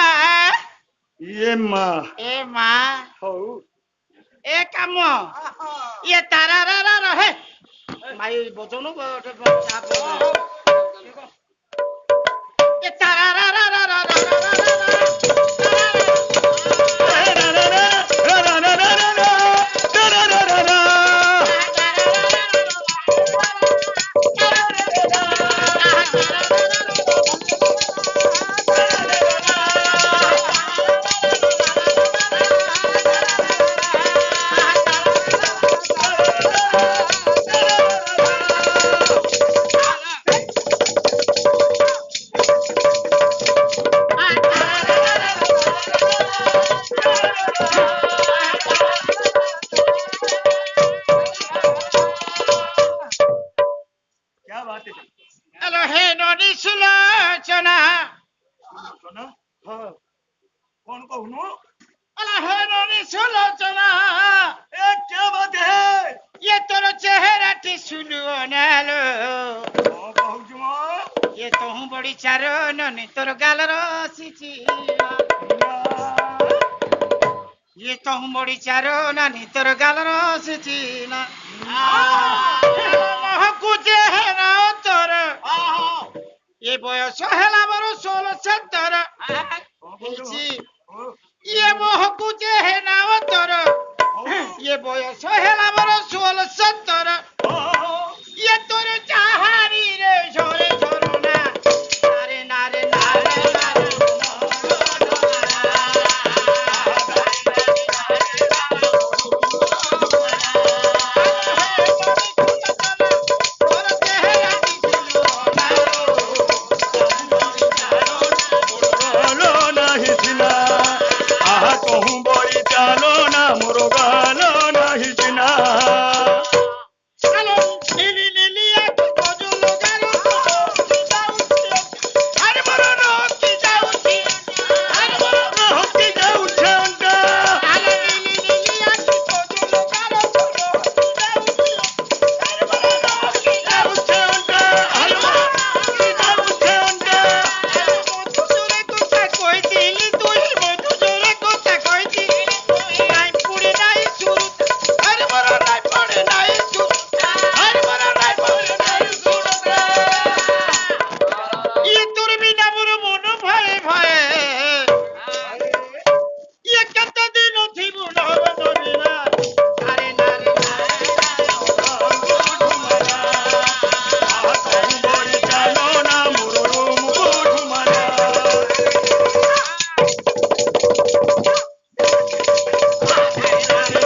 ଇଏ ମା ଏ ମା ହଉ ଏ କାମ ଇଏ ତାରାରାରା ରହେ ମାଇ ବଜଉନୁ ଏ सुलोचना ए क्या बात है ये तोर चेहरा टी सुनो नालो ओ बहुजुमा ये तो हूँ बड़ी चारण ने तोर गाल रसीची ये तो हूँ बड़ी चारण ने तोर गाल रसीची ना महकु चेहरा तोर ये बयस हेला बरो 16-17 ये महकु चेहरा तोर ये बयस हेला बरो 16-17 ये तोर चाहारी रे झोरे झोरना नारे नारे नारे नारे गालो नाही सिना आहा कहूं बोरी चालो ना मोरो गालो नाही सिना हेलो नीली नीली आँख को जो लगारो अरे मरो नो की जाऊंगी अरे मरो नो हक्की जाऊ छंटा अरे नीली नीली आँख को जो लगारो अरे मरो नो की जाऊ छंटा हलो हक्की जाऊ छंटा मधुसरे কথা কইতিলি তুই মধুসরে কথা কইতিলি নাই পুড়ে নাই সুর আরে মরো নাই পড়ে নাই সুর আরে মরো নাই পড়ে নাই সুর ইয়ে তোর বিনা মোর মন ভয়ে ভয়ে ইয়ে কত দিন থিবু নব নবিনা আরে নারে आहा कहूं बोरी चालो ना मोरो रूम को झुमाना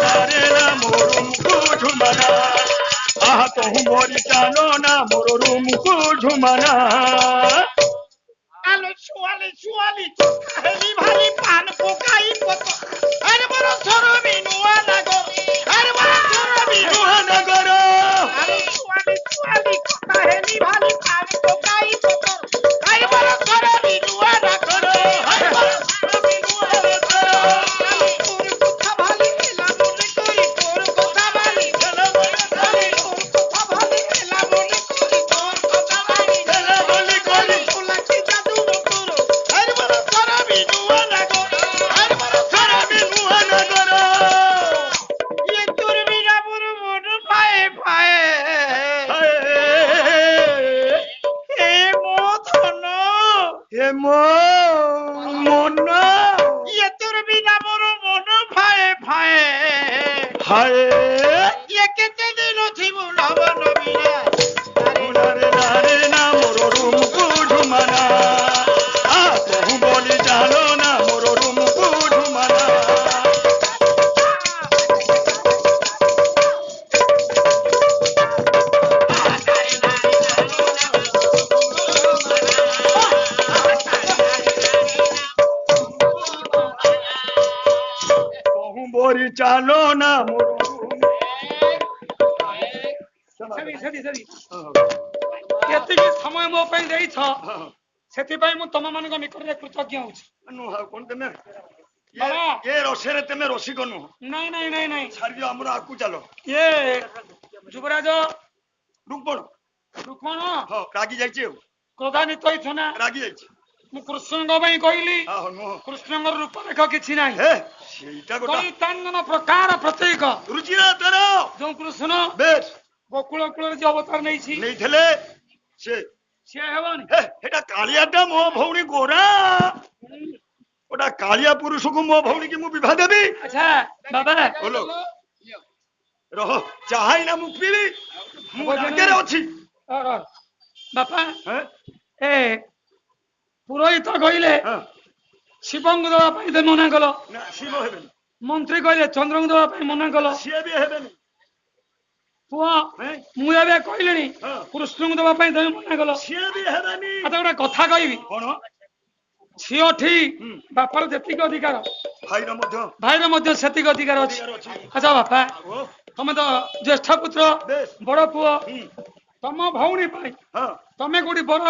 नारे ना मोरो रूम को झुमाना आहा कहूं बोरी चालो ना मोरो रूम को झुमाना আলো চুয়ালি চুয়ালি হেলি ভালি পান পোকাই পত আরে বড় সরমি নুয়া লাগো আরে বড় সরমি নগর আরে চুয়ালি চুয়ালি কথা হেলি ভালি পান পোকাই পত আরে বড় সরমি নুয়া লাগো আরে বড় সরমি নুয়া লাগো তোর কথা ভালি খেলা মনে করি তোর কথা ভালি খেলা মনে করি তোর কথা ভালি খেলা মনে করি তোর কথা ভালি খেলা মনে করি। লাকি জাদু মকুরো আরে বড় সরমি নুয়া লাগো আরে বড় সরমি নুয়া নগর ये তোর বিনা পুরো মন পায়ে পায়ে হে মধন এ মন ये তোর বিনা পুরো মন পায়ে পায়ে হায় ये কেতে দিন থিব নব নবিনা আরে নারে নারে না মোরো রুম কো ঝুমানা আ कहूं बोली चालो ना मोरो रूम को झुमाना कहूं बोली चालो ना मोरो रूम ସରି ସରି ସରି ଏତିକି ସମୟ ମୋ ପାଇଁ ଦେଇଛ ସେଥିପାଇଁ ମୁଁ ତମମାନଙ୍କ ନିକଟରେ କୃତଜ୍ଞ ହଉଛି कौन तमे बाबा। ये रसेरे तमे रसी कनु ନାଇଁ ନାଇଁ ନାଇଁ ନାଇଁ छाड़ दियो हमरो आकू चलो ଇଏ ଯୁବରାଜ रुकबण ରୁକ୍ମଣ हो रागी जाइछे କ୍ରୋଧାନ୍ୱିତ ହେଇଛ ନା रागी जाइछे ମୁଁ କୃଷ୍ଣଙ୍କ ପାଇଁ କହିଲି आ नो କୃଷ୍ଣଙ୍କର ରୂପରେଖ କିଛି ନାହିଁ हे ସେଇଟା ଗୋଟା କଳିତାଙ୍ଗନ ପ୍ରକାର ପ୍ରତୀକ ରୁଚିରା ତୋର ଯୋଉ କୃଷ୍ଣ ବେଶ ଗୋକୁଳ କୂଳରେ ଯେ ଅବତାର ନେଇଛି ନେଇଥିଲେ ସେ ସିଏ ହେବନି ହେ ଏଟା କାଳିଆଟା ମୋ ଭଉଣୀ ଗୋରା ওটা কালিয়া পুরুষକୁ ମୋ ଭଉଣୀକି ମୁଁ ବିବାହ ଦେବି ଆଚ୍ଛା ବାବା ବୋଲୋ ରହ ଚାହାଇ ନା ମୁଁ ପିବି ମୁଁ ଆଗରେ ଅଛି ବାପା ହେଁ? ଏ ପୁରୋହିତ କହିଲେ ହଁ ଶିବଙ୍କୁ ଦେବା ପାଇଁ ତ ମନା କଲ ନା ଶିବ ହେବେନି ମନ୍ତ୍ରୀ କହିଲେ ଚନ୍ଦ୍ରଙ୍କୁ ଦେବା ପାଇଁ ମନା କଲ ସିଏ ବି ହେବେନି ପୁଅ ହେଁ? ମୁଁ ଏବେ କହିଲିଣି ହଁ। କୃଷ୍ଣଙ୍କୁ ଦେବା ପାଇଁ ତମେ ମନା କଲ ସିଏ ବି ହେବେନି ଆଚ୍ଛା ଗୋଟେ କଥା କହିବି କଣ ଝିଅଠି ହୁଁ। ବାପାର ଯେତିକି ଅଧିକାର ଭାଇର ମଧ୍ୟ ଭାଇର ମଧ୍ୟ ସେତିକି ଅଧିକାର ଅଛି ଅଧିକାର ଅଛି ଆଚ୍ଛା ବାପା ଓ ତମେ ତ ଜ୍ୟେଷ୍ଠ ପୁତ୍ର ବେଶ ବଡ ପୁଅ ହୁଁ ତମ ଭଉଣୀ ପାଇଁ ହଁ ତମେ କୋଉଠି ବଡ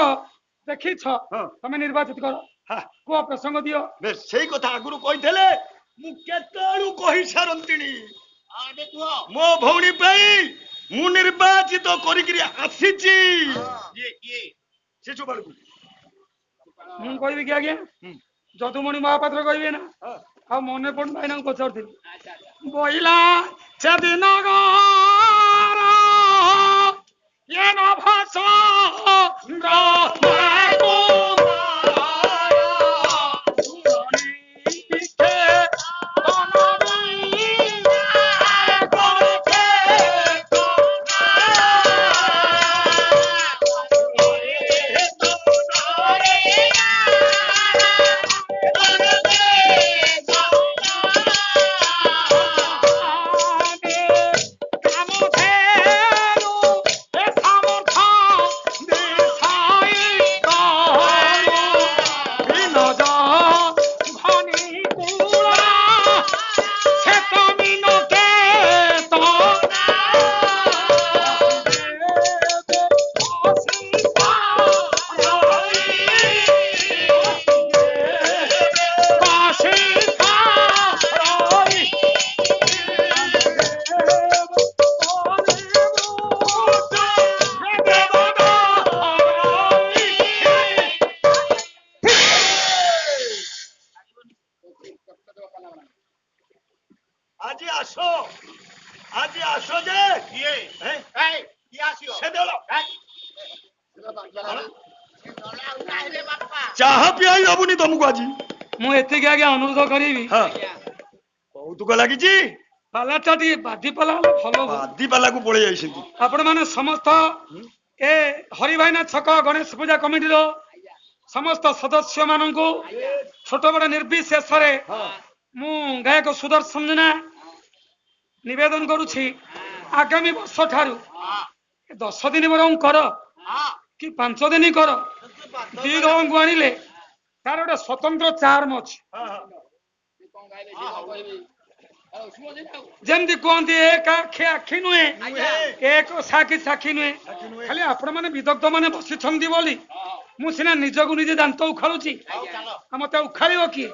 ଦେଖିଛ ହଁ ତମେ ନିର୍ବାଚିତ କର ହଁ କୁହ ପ୍ରସଙ୍ଗ ଦିଅ ବେଶ ସେଇ କଥା ଆଗରୁ କହିଥିଲେ ମୁଁ କେତେବେଳୁ କହି ସାରନ୍ତିଣି ମୋ ଭଉଣୀ ପାଇଁ ମୁଁ ନିର୍ବାଚିତ କରିକିରି ଆସିଛି। ସେ ଚୋପାଳକୁ ମୁଁ କହିବି କି ଆଜ୍ଞା ଯଦୁମଣି ମହାପାତ୍ର କହିବେ ନା ଆଉ ମନେ ପଡୁ ଭାଇନାଙ୍କୁ ପଚାରୁଥିଲି ବଇଲା ସେଦିନ ଆଜି ଆସ ଯେ ଚାହା ପିଆଇ ହବୁନି ତମକୁ ଆଜି। ମୁଁ ଏତିକି ଆଜ୍ଞା ଅନୁରୋଧ କରିବି କୌତୁକ ଲାଗିଛି ପାଲାଟା ଟିକେ ବାଦି ପାଲା ହେଲେ ଭଲ ହୁଅ। ବାଦି ପାଲାକୁ ପଳେଇ ଯାଇଛନ୍ତି ଆପଣ ମାନେ ସମସ୍ତ ଏ ହରିଭାଇନା ଛକ ଗଣେଶ ପୂଜା କମିଟିର ସମସ୍ତ ସଦସ୍ୟ ମାନଙ୍କୁ ଛୋଟ ବଡ ନିର୍ବିଶେଷରେ ମୁଁ ଗାୟକ ସୁଦର୍ଶନ ଜେନା ନିବେଦନ କରୁଛି ଆଗାମୀ ବର୍ଷ ଠାରୁ 10 ଦିନ ବରଂ କର କି 5 ଦିନ କର ଦି ଦଳଙ୍କୁ ଆଣିଲେ ତାର ଗୋଟେ ସ୍ୱତନ୍ତ୍ର ଚାର୍ମ ଅଛି। ଯେମିତି କୁହନ୍ତି ଏକ ଆଖି ଆଖି ନୁହେଁ ଏକ ସାକ୍ଷୀ ସାକ୍ଷୀ ନୁହେଁ ଖାଲି ଆପଣ ମାନେ ବିଦଗ୍ଧ ମାନେ ବସିଛନ୍ତି ବୋଲି ମୁଁ ସିନା ନିଜକୁ ନିଜେ ଦାନ୍ତ ଉଖାଳୁଛି ମତେ ଉଖାଳିବ କିଏ?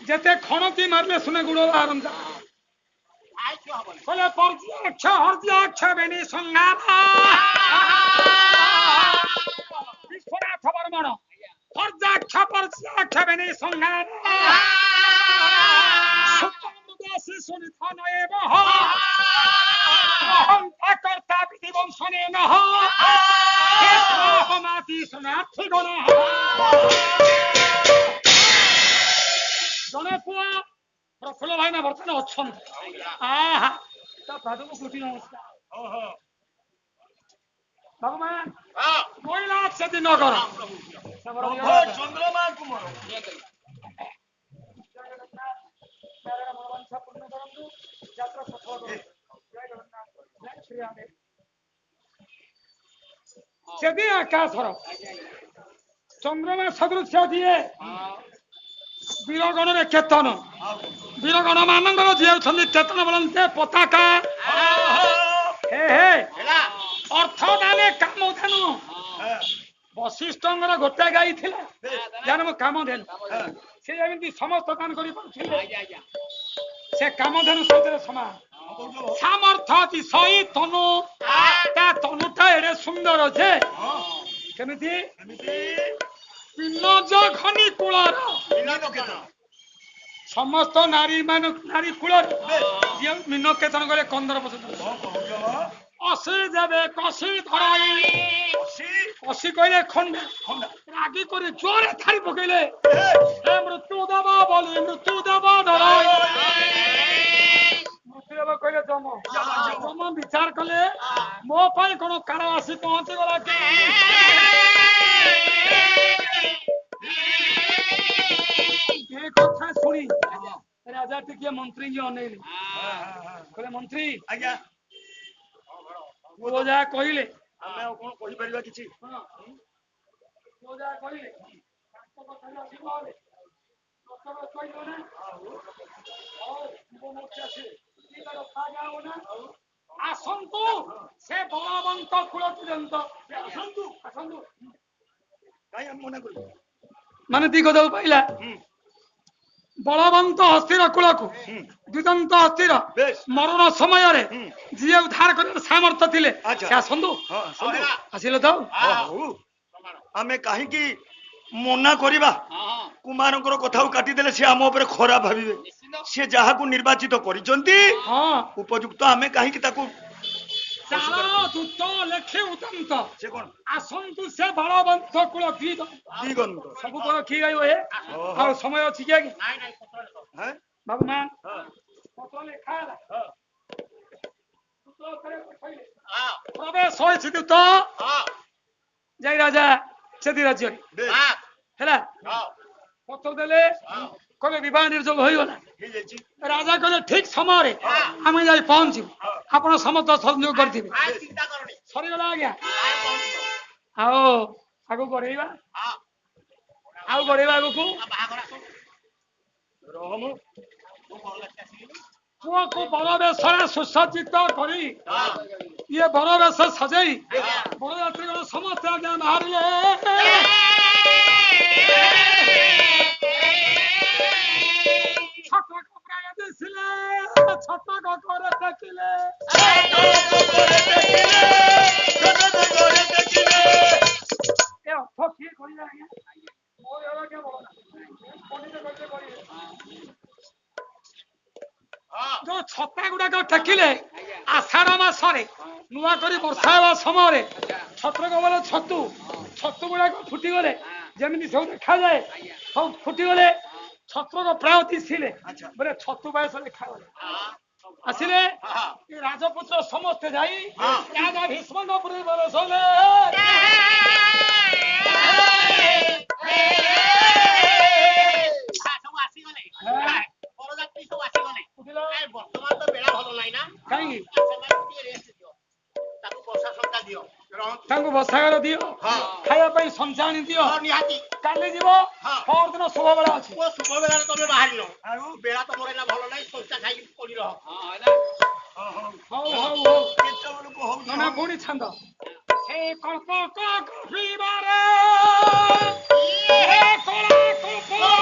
ଯେତେ ଖଣତି ମାରିଲେ ସୁନା ଗୁଡ଼ ବାହାରନ୍ତା କହିଲେ ପର୍ଯ୍ୟାକ୍ଷ ହର୍ଯ୍ୟାକ୍ଷ ବେନି ସଂଗ୍ରାମ ବିଶ୍ୱନାଥ ବର୍ମଣ ପର୍ଯ୍ୟାକ୍ଷ ପର୍ଯ୍ୟାକ୍ଷ ବେନି ସଂଗ୍ରାମ ଶୁଣିଥ ନଏବ ଅହଂତା କର୍ତ୍ତା ବିଧି ବଂଶନେ ନହ ମାତି ଶୁଣାର୍ଥୀ ଗଣ ଜଣେ ପୁଅ ପ୍ରଫୁଲ୍ଲ ଭାଇନା ବର୍ତ୍ତମାନ ଅଛନ୍ତି ଆହା ତା ପାଦକୁ କୋଟି ନମସ୍କାର ଭଗବାନ ମହିଳା ସେଦିନ କର ଚନ୍ଦ୍ରମା କୁମାର ସେଦି ଆକାଶର ଚନ୍ଦ୍ରମା ସଦୃଶ ଯିଏ ବୀରଗଣରେ କେତନ ବୀରଗଣ ମାନଙ୍କର ଯିଏ ଅଛନ୍ତି କେତନ ବୋଲନ୍ତେ ପତାକା ଅର୍ଥ ଦାନେ କାମ ଧେନୁ ବଶିଷ୍ଠଙ୍କର ଗୋଟେ ଗାଈ ଥିଲା ଯାହାର ମୁଁ କାମ ଧେନୁ ସେ ଯେମିତି ସମସ୍ତ ଦାନ କରିପାରୁଥିଲେ ସେ କାମଧେନୁ ସହିତ ସମାନ ସାମର୍ଥ୍ୟ ଅଛି ସହି ତନୁ ତା ତନୁଟା ଏଡେ ସୁନ୍ଦର ଯେ କେମିତି ପିନଜ ଘନି କୂଳର ସମସ୍ତ ନାରୀ କୂଳରେ ଯିଏ ମିନ କେତନ କଲେ 15 ଅସି ଦେବେ କଷି ଧରାଇ କଷି କହିଲେ ଖଣ୍ଡା ରାଗି କରି ଜୋରେ ଥାଳି ପକେଇଲେ ମୃତ୍ୟୁ ଦେବ ବୋଲି ମୃତ୍ୟୁ ଦେବ ଧରାଇ ମୃତ୍ୟୁଦେବ କହିଲେ ଯମ ବିଚାର କଲେ ମୋ ପାଇଁ କଣ କାଳ ଆସି ପହଞ୍ଚିଗଲା କି ଏ କଥା ଶୁଣି ରାଜା ଟିକେ ମନ୍ତ୍ରୀ କି ଅନେଇଲେ କହିଲେ ମନ୍ତ୍ରୀ ଆଜ୍ଞା ପୁଅ ଯାହା କହିଲେ ଆମେ ଆଉ କଣ କହିପାରିବା କିଛି ପୁଅ ଯାହା କହିଲେ ତାଙ୍କ କଥା ଆସିବ ଆସନ୍ତୁ ସେ ବଳବନ୍ତ କୂଳ ତୁରନ୍ତ ଆସନ୍ତୁ ଆସନ୍ତୁ କାଇଁ ଆମେ ମନା କରିବୁ ମାନେ ଦି କଥା ପାଇଲା ବଳବନ୍ତ ହସ୍ତିର କୂଳକୁ ଦ୍ୱିଦନ୍ତ ହସ୍ତିର ବେଶ ମରଣ ସମୟରେ ଯିଏ ଉଦ୍ଧାର କରିବାର ସାମର୍ଥ୍ୟ ଥିଲେ ଆଚ୍ଛା। ସେ ଆସନ୍ତୁ। ହଁ ଆସନ୍ତୁ। ଆସିଲେ ତ ହଉ ଆମେ କାହିଁକି ମନା କରିବା? କୁମାରଙ୍କର କଥାକୁ କାଟିଦେଲେ ସେ ଆମ ଉପରେ ଖରାପ ଭାବିବେ। ସେ ଯାହାକୁ ନିର୍ବାଚିତ କରିଛନ୍ତି ହଁ ଉପଯୁକ୍ତ, ଆମେ କାହିଁକି ତାକୁ ଚାଳ ଦୂତ ଲେଖେ ଉଦନ୍ତ ସେ କଣ ଆସନ୍ତୁ ସେ ବଳବନ୍ତ କୂଳ ଦିଗନ୍ତ ସବୁ କଣ କି ଗାଇବ ଏ ଆଉ ସମୟ ଅଛି କି ଆଜ୍ଞା ହେଁ? ବାବୁ ମା ହଁ, ପତ୍ର ଲେଖା ହେଲା ହଁ, ଦୂତ ଉପରେ ପଠେଇଲେ। ପ୍ରବେଶ ହୋଇଛି ଦୂତ ଯାଇ ରାଜା ସେଦି ରାଜ୍ୟରେ ବେଶ ହେଲା ପତ୍ର ଦେଲେ କହିଲେ ବିବାହ ନିର୍ଯୋଗ ହୋଇଗଲା। ହେଇଯାଇଛି। ରାଜା କହିଲେ ଠିକ ସମୟରେ ଆମେ ଯାଇ ପହଞ୍ଚିବୁ, ଆପଣ ସମସ୍ତ ସଂଯୋଗ କରିଥିବେ। ସରିଗଲା ଆଜ୍ଞା। ଆଉ ଆଗକୁ ବଢେଇବା, ଆଉ ବଢେଇବା ଆଗକୁ। ରହମ ପୁଅକୁ ବରବେଶରେ ସୁସଜ୍ଜିତ କରି ଇଏ ବରବେଶ ସଜେଇ ବରଯାତ୍ରୀଗଣ ସମସ୍ତେ ଆଜ୍ଞା ବାହାରିଲେ। ଛୋଟ କପଡ଼ା ଦିଶିଲେ, ଛୋଟ କରେ ଦେଖିଲେ। ଏ ଅର୍ଥ କିଏ କହିଲେ ଆଜ୍ଞା? ମୋର ଆଜ୍ଞା ବଳ ନା। ପଣ୍ଡିତ କହିଲେ କରିବେ। ଯୋଉ ଛତା ଗୁଡାକ ଟେକିଲେ ଆଷାଢ ମାସରେ ନୂଆ କରି ବର୍ଷା ହେବା ସମୟରେ ଛତ୍ର କବଳ ଛତୁ ଗୁଡାକ ଫୁଟିଗଲେ ଯେମିତି ସବୁ ଦେଖାଯାଏ, ସବୁ ଫୁଟିଗଲେ ଛତ୍ରର ପ୍ରାୟ ଦିଶିଲେ ବୋଲେ ଛତୁ ବାୟସ ଦେଖାଗଲେ। ଆସିଲେ ଏ ରାଜପୁତ୍ର ସମସ୍ତେ ଯାଇ ରାଜା ଭୀଷ୍ମଙ୍କ ଉପରେ ପ୍ରବେଶ ହେଲେ। କାହିଁକି ତାଙ୍କୁ ବସାଘର ଦିଅ, ଖାଇବା ପାଇଁ ସଞ୍ଚାଣି ଦିଅ। କାଲି ଯିବ, ପରଦିନ ଶୁଭ ବେଳା ଅଛି। ହଉ ହଉ ହଉ କେତେବେଳକୁ ହଉଛି? ନନା ପୁଣି ଛାନ୍ଦ ସେ କଳ୍ପ ପିଇବାରେ କଳା କଳ୍ପରେ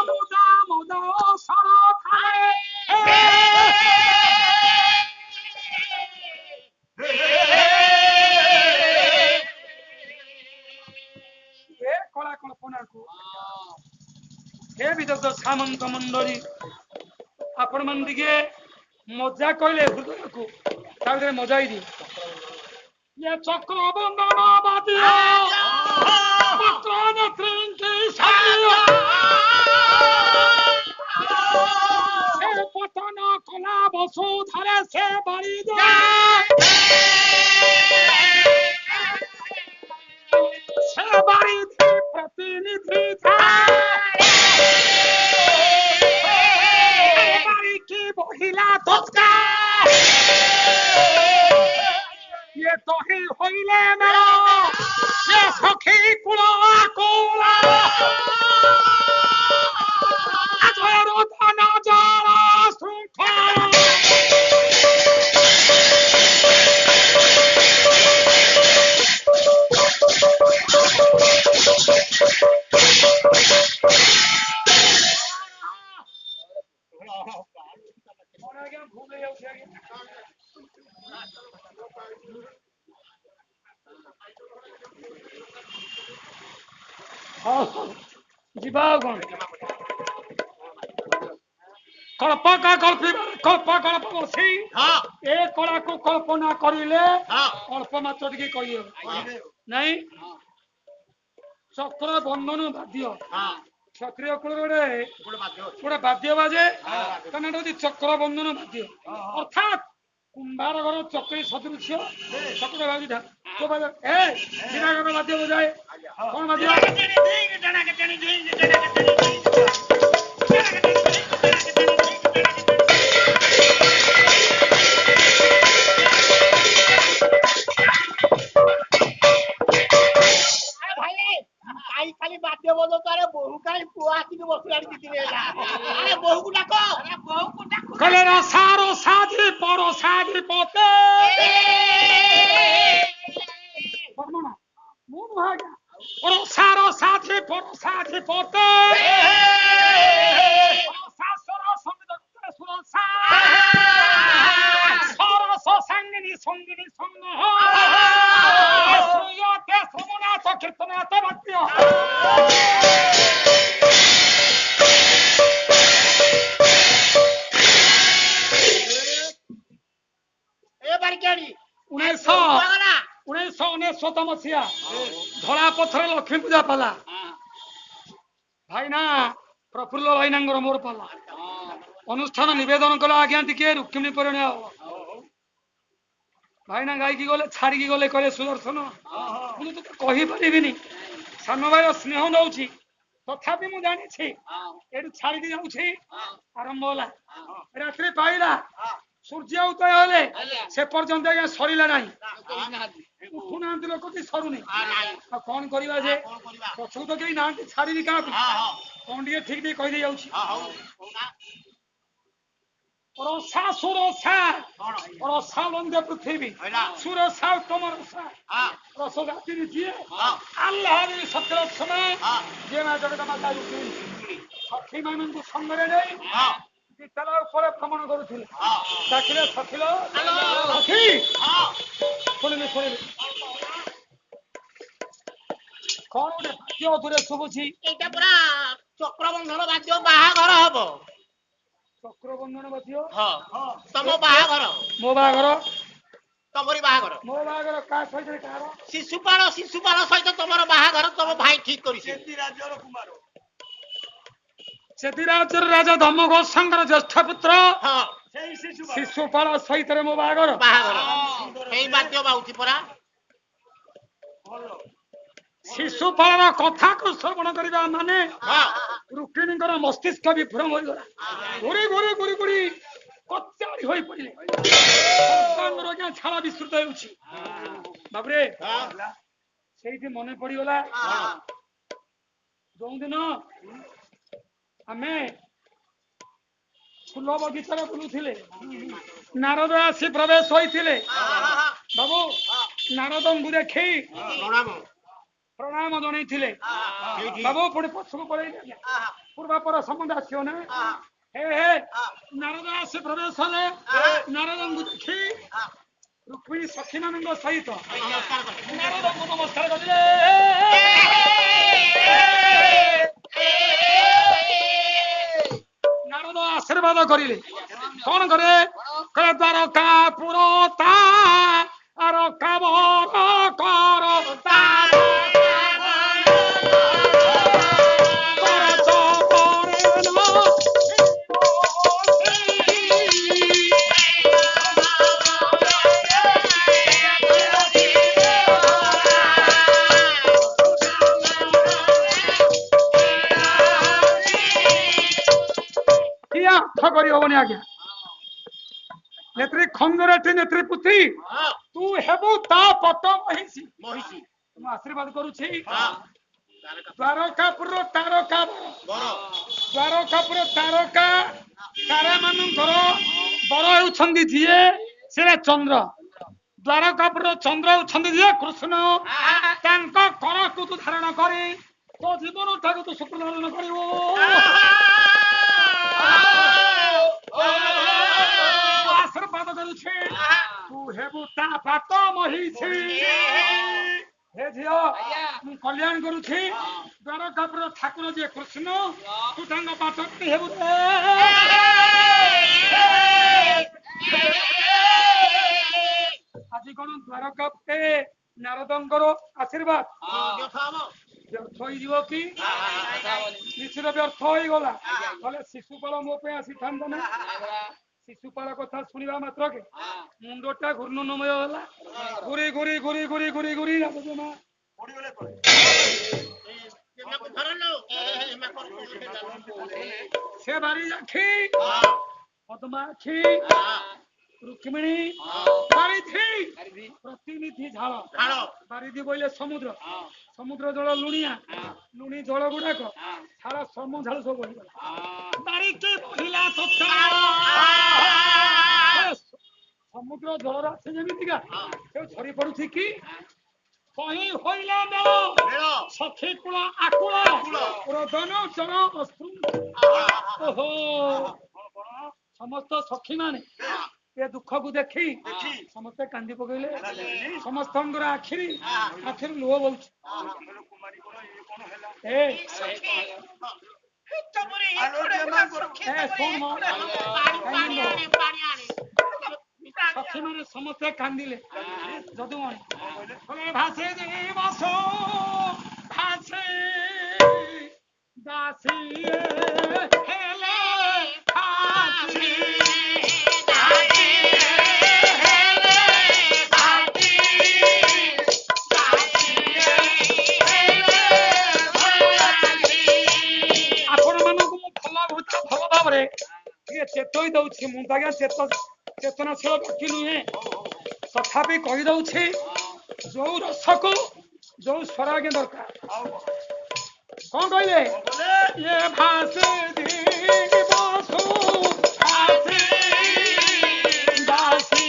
ମୁଦା ମୁଦା ସର ଥାଏ। ଏ କଳା କଳ୍ପନାକୁ ହେ ବିଦଗ୍ଧ ସାମନ୍ତ ମଣ୍ଡଳୀ, ଆପଣ ମାନେ ଟିକେ ମଜା କହିଲେ ହୃଦୟକୁ ତା ଭିତରେ ମଜା ହେଇଛି। ଇଏ ଚକ୍ର ବନ୍ଦନ ବାଦିଅ ପତ୍ର ନେତ୍ରୀଙ୍କି ସାଦିଅ ସେ ପତନ କଲା ବସୁଧାରେ ସେ ବାଳିଦା ସେ ବାଳିଦି ପ୍ରତିନିଧି বাড়িকে বহিলা তৎকা ইয়ে তহি হইলে মেলা ইয়ে সখী কুল কুল আজর ধন জল শৃঙ্খল ଯିବା ଆଉ କଣ କଳ୍ପକା କଳ୍ପ ବସେଇ ଏ କଳାକୁ କଳ୍ପନା କରିଲେ ଅଳ୍ପ ମାତ୍ର ଟିକେ କହିବ ନାଇଁ। ଚକ୍ର ବନ୍ଧନ ବାଦ୍ୟ କ୍ଷତ୍ରିୟ କୂଳରେ ଗୋଟେ ବାଦ୍ୟ ବାଜେ, ତା ନାଁ ହଉଛି ଚକ୍ର ବନ୍ଧନ ବାଦ୍ୟ। ଅର୍ଥାତ୍ କୁମ୍ଭାର ଘର ଚକ୍ରୀ ସଦୃଶ୍ୟ ଚକ୍ର ବାଦ୍ୟ ବାଦ୍ୟ ବଜାଏ। କଣ ବାଦ୍ୟ? ଖାଲି ବାଦ୍ୟ ବଜାଉತಾರೆ ବୋହୁ କାହିଁ ପୁଅ ଆସିକି ବସିଲାଣି କିଛି ହେଲା। ଆରେ ବୋହୁକୁ ଡାକ, ବୋହୁକୁ ଡାକ। କଲେ ରସା ରସାଧି ପରସାଧି ପତେ ରସା ରସାଧି ପରସା ଅଛି ପତେ ଶାଶୁର ସଙ୍ଗୀତ ସୁରସା ସରସ ସାଙ୍ଗିନୀ ସଙ୍ଗିନୀ ସଙ୍ଗ ଶ୍ରୂୟତେ ଶ୍ରମନାଥ କୀର୍ତ୍ତନାଥ ଭକ୍ତି ବାରିକାଣି 1999 ମସିହା ଧଳା ପଥର ଲକ୍ଷ୍ମୀ ପୂଜା ପାଲା ଭାଇନା ପ୍ରଫୁଲ୍ଲ ଭାଇନାଙ୍କର ମୋର ପାଲା ଅନୁଷ୍ଠାନ ନିବେଦନ କଲା ଆଜ୍ଞା ଟିକେ ରୁକ୍ମିଣୀ ପରିଣୟ ହବ ଭାଇନା ଗାଇକି ଗଲେ ଛାଡ଼ିକି ଗଲେ କହିଲେ ସୁଦର୍ଶନ ମୁଁ ତ କହିପାରିବିନି ସାନ ଭାଇର ସ୍ନେହ ନଉଛି ତଥାପି ମୁଁ ଜାଣିଛି ଏଠୁ ଛାଡ଼ିକି ଯାଉଛି ଆରମ୍ଭ ହେଲା ରାତ୍ରି ପାଇଲା ସୂର୍ଯ୍ୟ ଉଦୟ ହେଲେ ସେ ପର୍ଯ୍ୟନ୍ତ ଆଜ୍ଞା ସରିଲା ନାହିଁ ଉଠୁନାହାନ୍ତି ଲୋକ କି ସରୁନି ଆଉ କଣ କରିବା ଯେ ପଛକୁ ତ କେହି ନାହାନ୍ତି ଛାଡ଼ିବି କାହାକୁ କଣ ଟିକେ ଠିକ ଟିକେ କହିଦେଇ ଯାଉଛି ରସା ସୁରସା ରସା ଲନ୍ଦେ ପୃଥିବୀ ସୁରସା ଉତ୍ତମ ରସା ରସ ଜାତିରେ ଯିଏ ଆଲ୍ଲାହ ସତ୍ୟର ସମୟ ଯିଏ ମା ଜଗତ ମାତା ସଖୀ ମାନଙ୍କୁ ସଙ୍ଗରେ ନେଇ ବିଦ୍ୟାଳୟ ଉପରେ ଭ୍ରମଣ କରୁଥିଲେ ଡାକିଲେ ସଖିଲ ସଖୀ ଶୁଣିଲି କଣ ଗୋଟେ ବାଦ୍ୟ ଦୂରେ ଶୁଭୁଛି ଏଇଟା ପୁରା ଚକ୍ରବନ୍ଧନ ବାଦ୍ୟ ବାହାଘର ହବ ଚକ୍ରବନ୍ଧନ ବାଦ୍ୟ ତମ ବାହାଘର ମୋ ବାହାଘର ତମରି ବାହାଘର ମୋ ବାହାଘର କାହା ସହିତ କାହାର ଶିଶୁପାଳ ସହିତ ତମର ବାହାଘର ତମ ଭାଇ ଠିକ କରିଛି ସେଥିରାଜ୍ୟର ରାଜା ଧର୍ମଘୋଷଙ୍କର ଜ୍ୟେଷ୍ଠ ପୁତ୍ର ଶିଶୁପାଳ ସହିତ ମୋ ବାହାଘର ଏଇ ବାଦ୍ୟ ବାଉତି ପରା ଶିଶୁପାଳର କଥାକୁ ଶ୍ରବଣ କରିବା ମାନେ ରୁକ୍ମିଣୀଙ୍କର ମସ୍ତିଷ୍କ ବିଫୁରଣ ହୋଇଗଲା ଘୁରି ଘୁରି ଘୁରି ଘୁରି କଚାଡ଼ି ହୋଇ ପଡ଼ିଲେ ଛାଳ ବିସ୍ତୃତ ହେଉଛି ବାବୁରେ ସେଇଠି ମନେ ପଡିଗଲା ଯୋଉଦିନ ଆମେ ଫୁଲ ବଗିଚାରେ ବୁଲୁଥିଲେ ନାରଦ ଆସି ପ୍ରବେଶ ହୋଇଥିଲେ ବାବୁ ନାରଦଙ୍କୁ ଦେଖି ପ୍ରଣାମ ଜଣେଇଥିଲେ ବାବୁ ପୁଣି ପଛକୁ ପଳେଇଲେ ପୂର୍ବାପର ସମ୍ବନ୍ଧ ଆସିବ ନା ହେ ନାରଦ ଆସି ପ୍ରବେଶ ହେଲେ ନାରଦଙ୍କୁ ଦେଖି ରୁକ୍ମିଣୀ ସଖୀ ମାନଙ୍କ ସହିତ ନାରଦଙ୍କୁ ନମସ୍କାର କରିଲେ ନାରଦ ଆଶୀର୍ବାଦ କରିଲେ କଣ କରେ ଦ୍ୱାରକା ପୁରତା ଆର କାବର କରତା କରି ହବନି ଆଜ୍ଞା ନେତ୍ରୀ ଖଙ୍ଗରାଠି ନେତ୍ରୀ ପୁତ୍ରୀ ତୁ ହେବୁ ତା ପଟ ମହିଷୀ ମୁଁ ଆଶୀର୍ବାଦ କରୁଛି ଦ୍ୱାରକାପୁର ତାରକା ତାରା ମାନଙ୍କର ବର ହେଉଛନ୍ତି ଯିଏ ସେ ଚନ୍ଦ୍ର ଦ୍ୱାରକାପୁର ଚନ୍ଦ୍ର ହେଉଛନ୍ତି ଯିଏ କୃଷ୍ଣ ତାଙ୍କ କରକୁ ତୁ ଧାରଣ କରି ତୋ ଜୀବନ ଠାରୁ ତୁ ସୁଖ ଧାରଣ କରିବୁ ଆଶୀର୍ବାଦ କରୁଛି ତୁ ହେବୁ ତା ପାଟ ମହିଷୀ ହେ ଝିଅ ମୁଁ କଲ୍ୟାଣ କରୁଛି ଦ୍ୱାରକାପୁର ଠାକୁର ଯିଏ କୃଷ୍ଣ ତୁ ତାଙ୍କ ପାଟ ହେବୁ ଆଜି କଣ ଦ୍ୱାରକାପୁରେ ନାରଦଙ୍କର ଆଶୀର୍ବାଦ ବ୍ୟର୍ଥ ହେଇଯିବ କି ନିଶ୍ଚିତ ବ୍ୟର୍ଥ ହେଇଗଲା ତାହେଲେ ଶିଶୁପାଳ ମୋ ପାଇଁ ଆସିଥାନ୍ତା ନା ଶିଶୁପାଳ କଥା ଶୁଣିବା ମାତ୍ରକେ ମୁଣ୍ଡଟା ଘୂର୍ଣ୍ଣନମୟ ହେଲା ଘୁରି ଘୁରି ଘୁରି ଘୁରି ଘୁରି ଘୁରି ସେ ବାରି ଆଖି ପଦ୍ମାକ୍ଷୀ ରୁକ୍ମିଣୀ ବାରିଧି ପ୍ରତିନିଧି ଝାଳ ବାରିଧି ବୋଇଲେ ସମୁଦ୍ର ସମୁଦ୍ର ଜଳ ଲୁଣିଆ ଲୁଣି ଜଳ ଗୁଡାକ ସାରା ଝାଳ ସବୁ ବହିଗଲା ବାରିକି ବହିଲା ସମୁଦ୍ର ଜଳର ଅଛି ଯେମିତିକା ସେ ଝରି ପଡୁଛି କି কহি হইলে মেল সখী কুল আকুল রোদন চর অশ্রু ওহো সমস্ত সখী মানে ଏ ଦୁଃଖକୁ ଦେଖି ସମସ୍ତେ କାନ୍ଦି ପକେଇଲେ ସମସ୍ତଙ୍କର ଆଖିରୁ ଲୁହ ବୋଲୁଛି ସଖୀ ମାନେ ସମସ୍ତେ କାନ୍ଦିଲେ ଯଦୁମଣି ଭାସେ ବସ ଭାସେ ଦାସୀ ହେଲେ ଚେତଇ ଦଉଛି ମୁଁ ତ ଆଜ୍ଞା ଚେତନାଶୀଳ ବ୍ୟକ୍ତି ନୁହେଁ ତଥାପି କହିଦଉଛି ଯୋଉ ରସକୁ ଯୋଉ ସ୍ୱର ଆଜ୍ଞା ଦରକାର କଣ କହିଲେ ଇଏ ଭାସେ ବସୁ ଭାସେ ଦାସୀ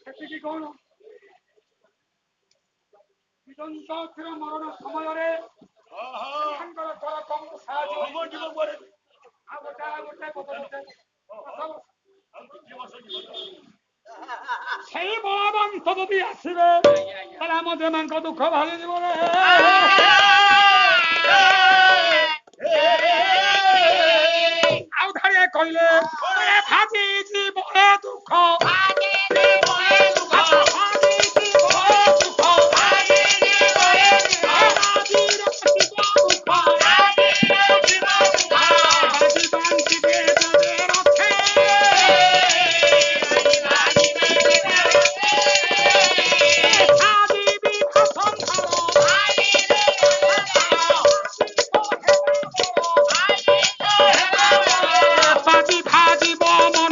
ସେତିକି କଣ ମରଣ ସମୟରେ ସେଇ ବଳବନ୍ତ ଯଦି ଆସିବେ ତାହେଲେ ଆମ ଦେମାଙ୍କ ଦୁଃଖ ଭାଳିଯିବ ଆଉ ଧାଡ଼ିଏ କହିଲେ ଭାଜି ଜୀବନ ଦୁଃଖ ভাজিব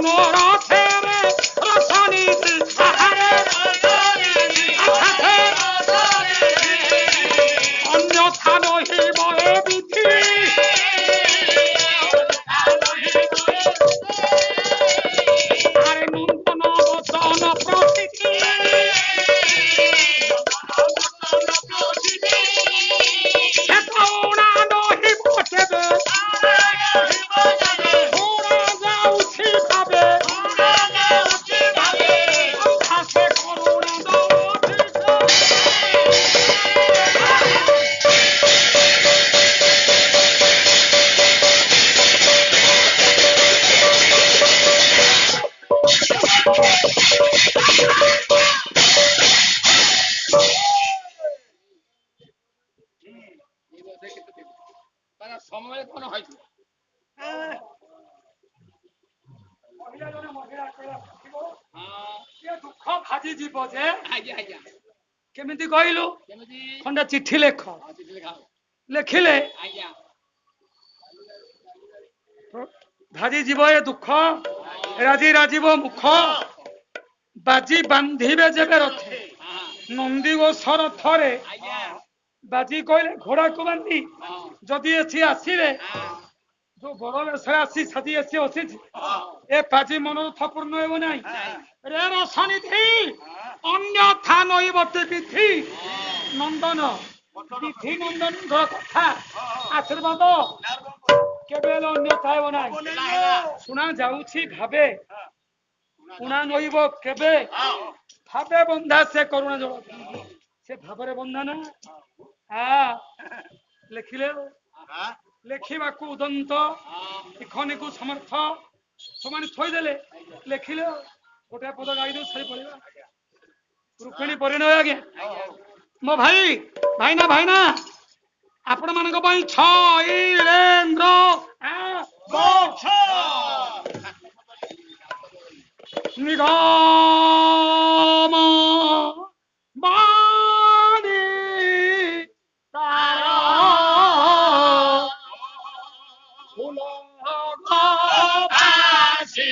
মনোরা ଏ ଦୁଃଖ ଭାଜି ଯିବ ଯେ କେମିତି କହିଲୁ ଖଣ୍ଡେ ଚିଠି ଲେଖ ଲେଖିଲେ ଭାଜି ଯିବ ଏ ଦୁଃଖ ରାଜି ରାଜିବ ମୁଖ ବାଜି ବାନ୍ଧିବେ ଯେବେ ରଥେ ନନ୍ଦୀ ଓ ରଥରେ ବାଜି କହିଲେ ଘୋଡାକୁ ବାନ୍ଧି ଯଦି ଏଠି ଆସିବେ ଯୋଉ ବଡ ବେଶରେ ଆସି ସାଜି ଆସି ବସିଛି ଏ ପାଜି ମନୋରଥ ପୂର୍ଣ୍ଣ ହେବ ନାହିଁ ରେ ରସନିଧି ଅନ୍ୟଥା ନଇବତେ ବିଧି ନନ୍ଦନ ବିଧି ନନ୍ଦନଙ୍କ କଥା ଆଶୀର୍ବାଦ କେବେ ହେଲେ ଅନ୍ୟଥା ହେବ ନାହିଁ ଶୁଣା ଯାଉଛି ଭାବେ ଉଣା ନଇବ କେବେ ଭାବେ ବନ୍ଧା ସେ କରୁଣା ଜଳ ସେ ଭାବରେ ବନ୍ଧା ନା ଲେଖିଲେ ଲେଖିବାକୁ ଉଦନ୍ତ ଲିଖନୀକୁ ସମର୍ଥ ସମାନ ଥୋଇଦେଲେ ଲେଖିଲେ ଗୋଟେ ପଦ ଗାଇଦେଉ ସାରି ପଡିବା ରୁକ୍ମିଣୀ ପରିଣୟ ଆଜ୍ଞା ମୋ ଭାଇ ଭାଇନା ଭାଇନା ଆପଣ ମାନଙ୍କ ପାଇଁ ଛଇରେନ୍ଦ୍ର ନିଗମ ବାଣୀ ତାର ଫୁଲ ଭାସି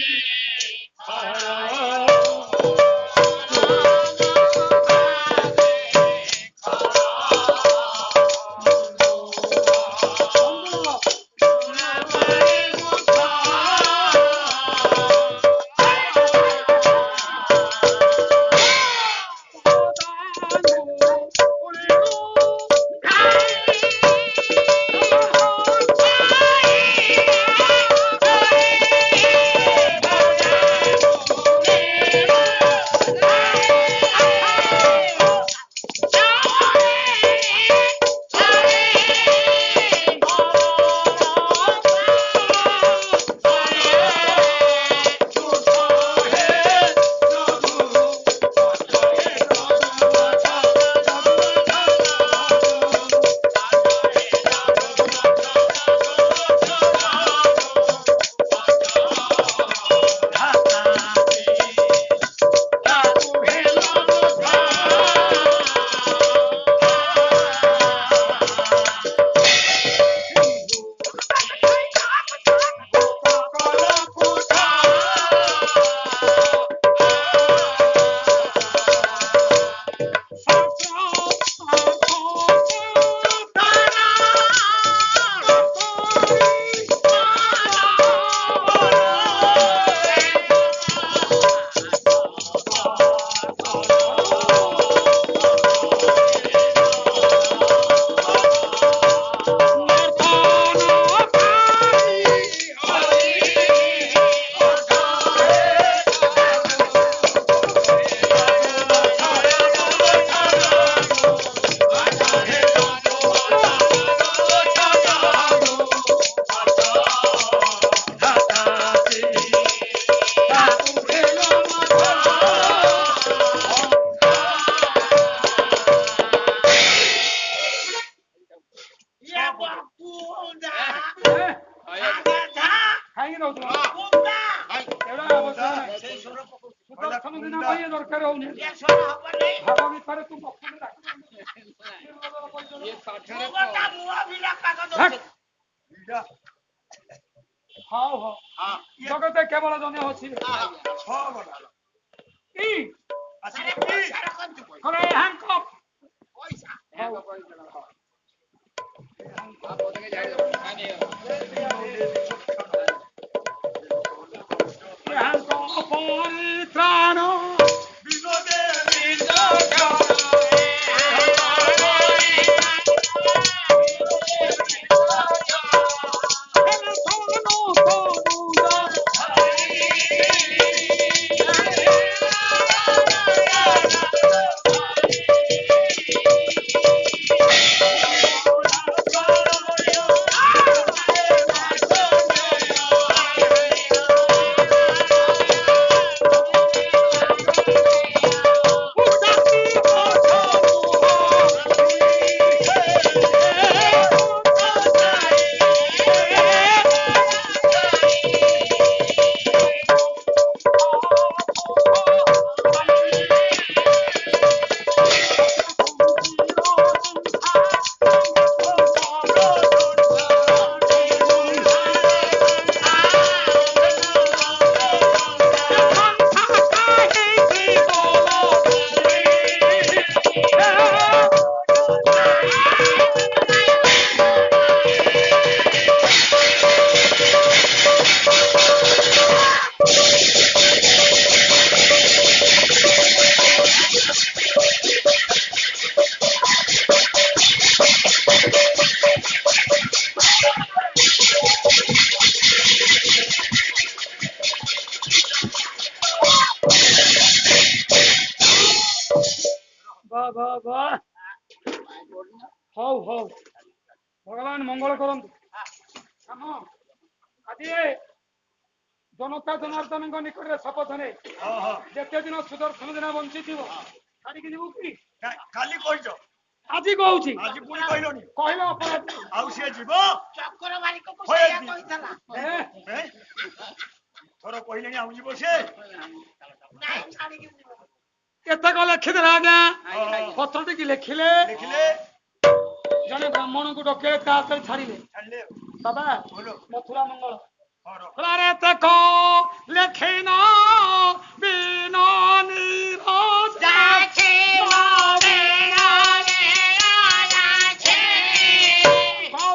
জগতে কেবল জনে হচ্ছে পরিত্রাণ ବାବା ହଉ ହଉ ଭଗବାନ ମଙ୍ଗଳ କରନ୍ତୁ। ଆମ ଆଜି ଜନତା ଜନାର୍ଦ୍ଦନଙ୍କ ନିକଟରେ ଶପଥ ନେ ଯେତେ ଦିନ ସୁଦର୍ଶନ ଦିନ ବଞ୍ଚିଥିବ ଛାଡ଼ିକି ଯିବୁ କି? କାଲି କହିଛ, ଆଜି କହୁଛି ଆଜି ପୁଣି କହିଲଣି। କହିବା ଅପରାଧ। ଆଉ ସିଏ ଯିବ ଚକ୍ରବାଳିକକୁ ସେଇଆ କହିଥିଲା। ଥର କହିଲେଣି ଆଉ ଯିବ ସିଏ। ନାଇଁ ଛାଡ଼ିକି ଯିବ। କେତେକ ଲେଖିଦେଲେ ଆଜ୍ଞା ପତ୍ର ଟିକେ ଲେଖିଲେ ଦେଖିଲେ ଜଣେ ବ୍ରାହ୍ମଣଙ୍କୁ ଡକେଇଲେ ତା ହାତରେ ଛାଡ଼ିଲେ। ଛାଡ଼ିଲେ। ବାବା ବୋଲ। ମଥୁରା ମଙ୍ଗଳ ହର। ରେ ତକ ଲେଖିନ ବିନ যাচ্ছে মরে আরে যাচ্ছে আরে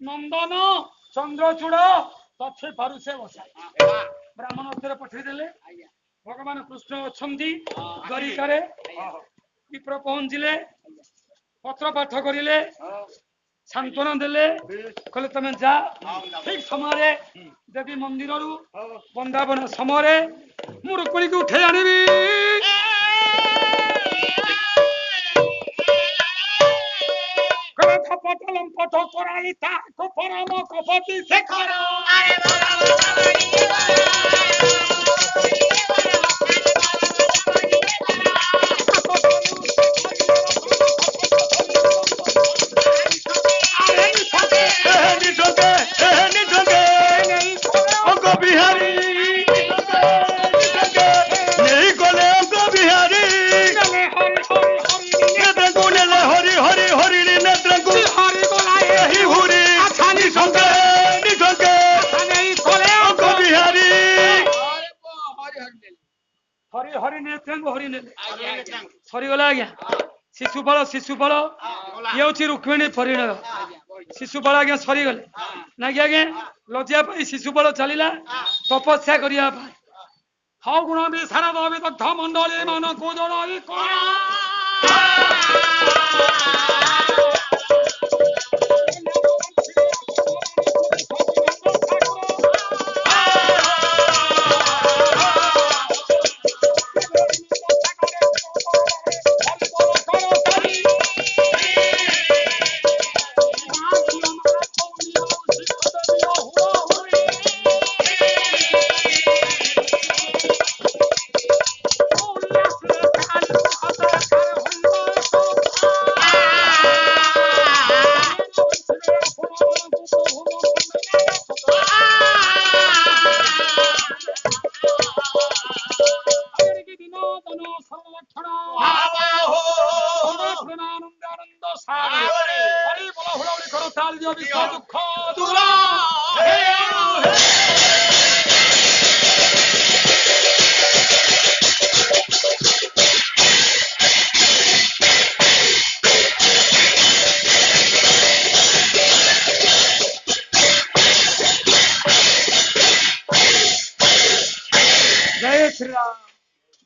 ନନ୍ଦନ ଚନ୍ଦ୍ରଚୂଡ଼ ତଥେ ପାରୁଷେ ବସାଇ ବ୍ରାହ୍ମଣ ଉତ୍ତର ପଠେଇଦେଲେ। ଭଗବାନ କୃଷ୍ଣ ଅଛନ୍ତି ଦ୍ୱାରିକାରେ। ବିପ୍ର ପହଞ୍ଚିଲେ, ପତ୍ର ପାଠ କରିଲେ, ସାନ୍ତ୍ୱନା ଦେଲେ, କହିଲେ ତମେ ଯା। ଠିକ ସମୟରେ ଦେବୀ ମନ୍ଦିରରୁ ବନ୍ଦାବନ ସମୟରେ ମୁଁ ରୁକ୍ମିଣୀକୁ ଉଠେଇ ଆଣିବି। କପଟ ଲମ୍ପଟ କରାଇ ତାକୁ ପରମ କପଟି শেখর আরে বাবা হরি হরি নেত্রাঙ্গ হরি নেলে সরিগলা আজ্ঞା। ଶିଶୁପାଳ ଶିଶୁପାଳ ଇଏ ହଉଛି ରୁକ୍ମିଣୀ ପରିଣୟ। ଶିଶୁପାଳ ଆଜ୍ଞା ସରିଗଲେ ନାକି ଆଜ୍ଞା। ଲଜ୍ଜା ପାଇଁ ଶିଶୁପାଳ ଚାଲିଲା ତପସ୍ୟା କରିବା ପାଇଁ। ହଉ ଗୁଣ ବି ସାରା ବିଦଗ୍ଧ ମଣ୍ଡଳୀ ମାନଙ୍କୁ ଜଣାଇ କଣ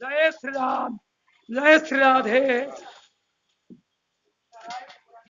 जय श्री राम जय श्री राधे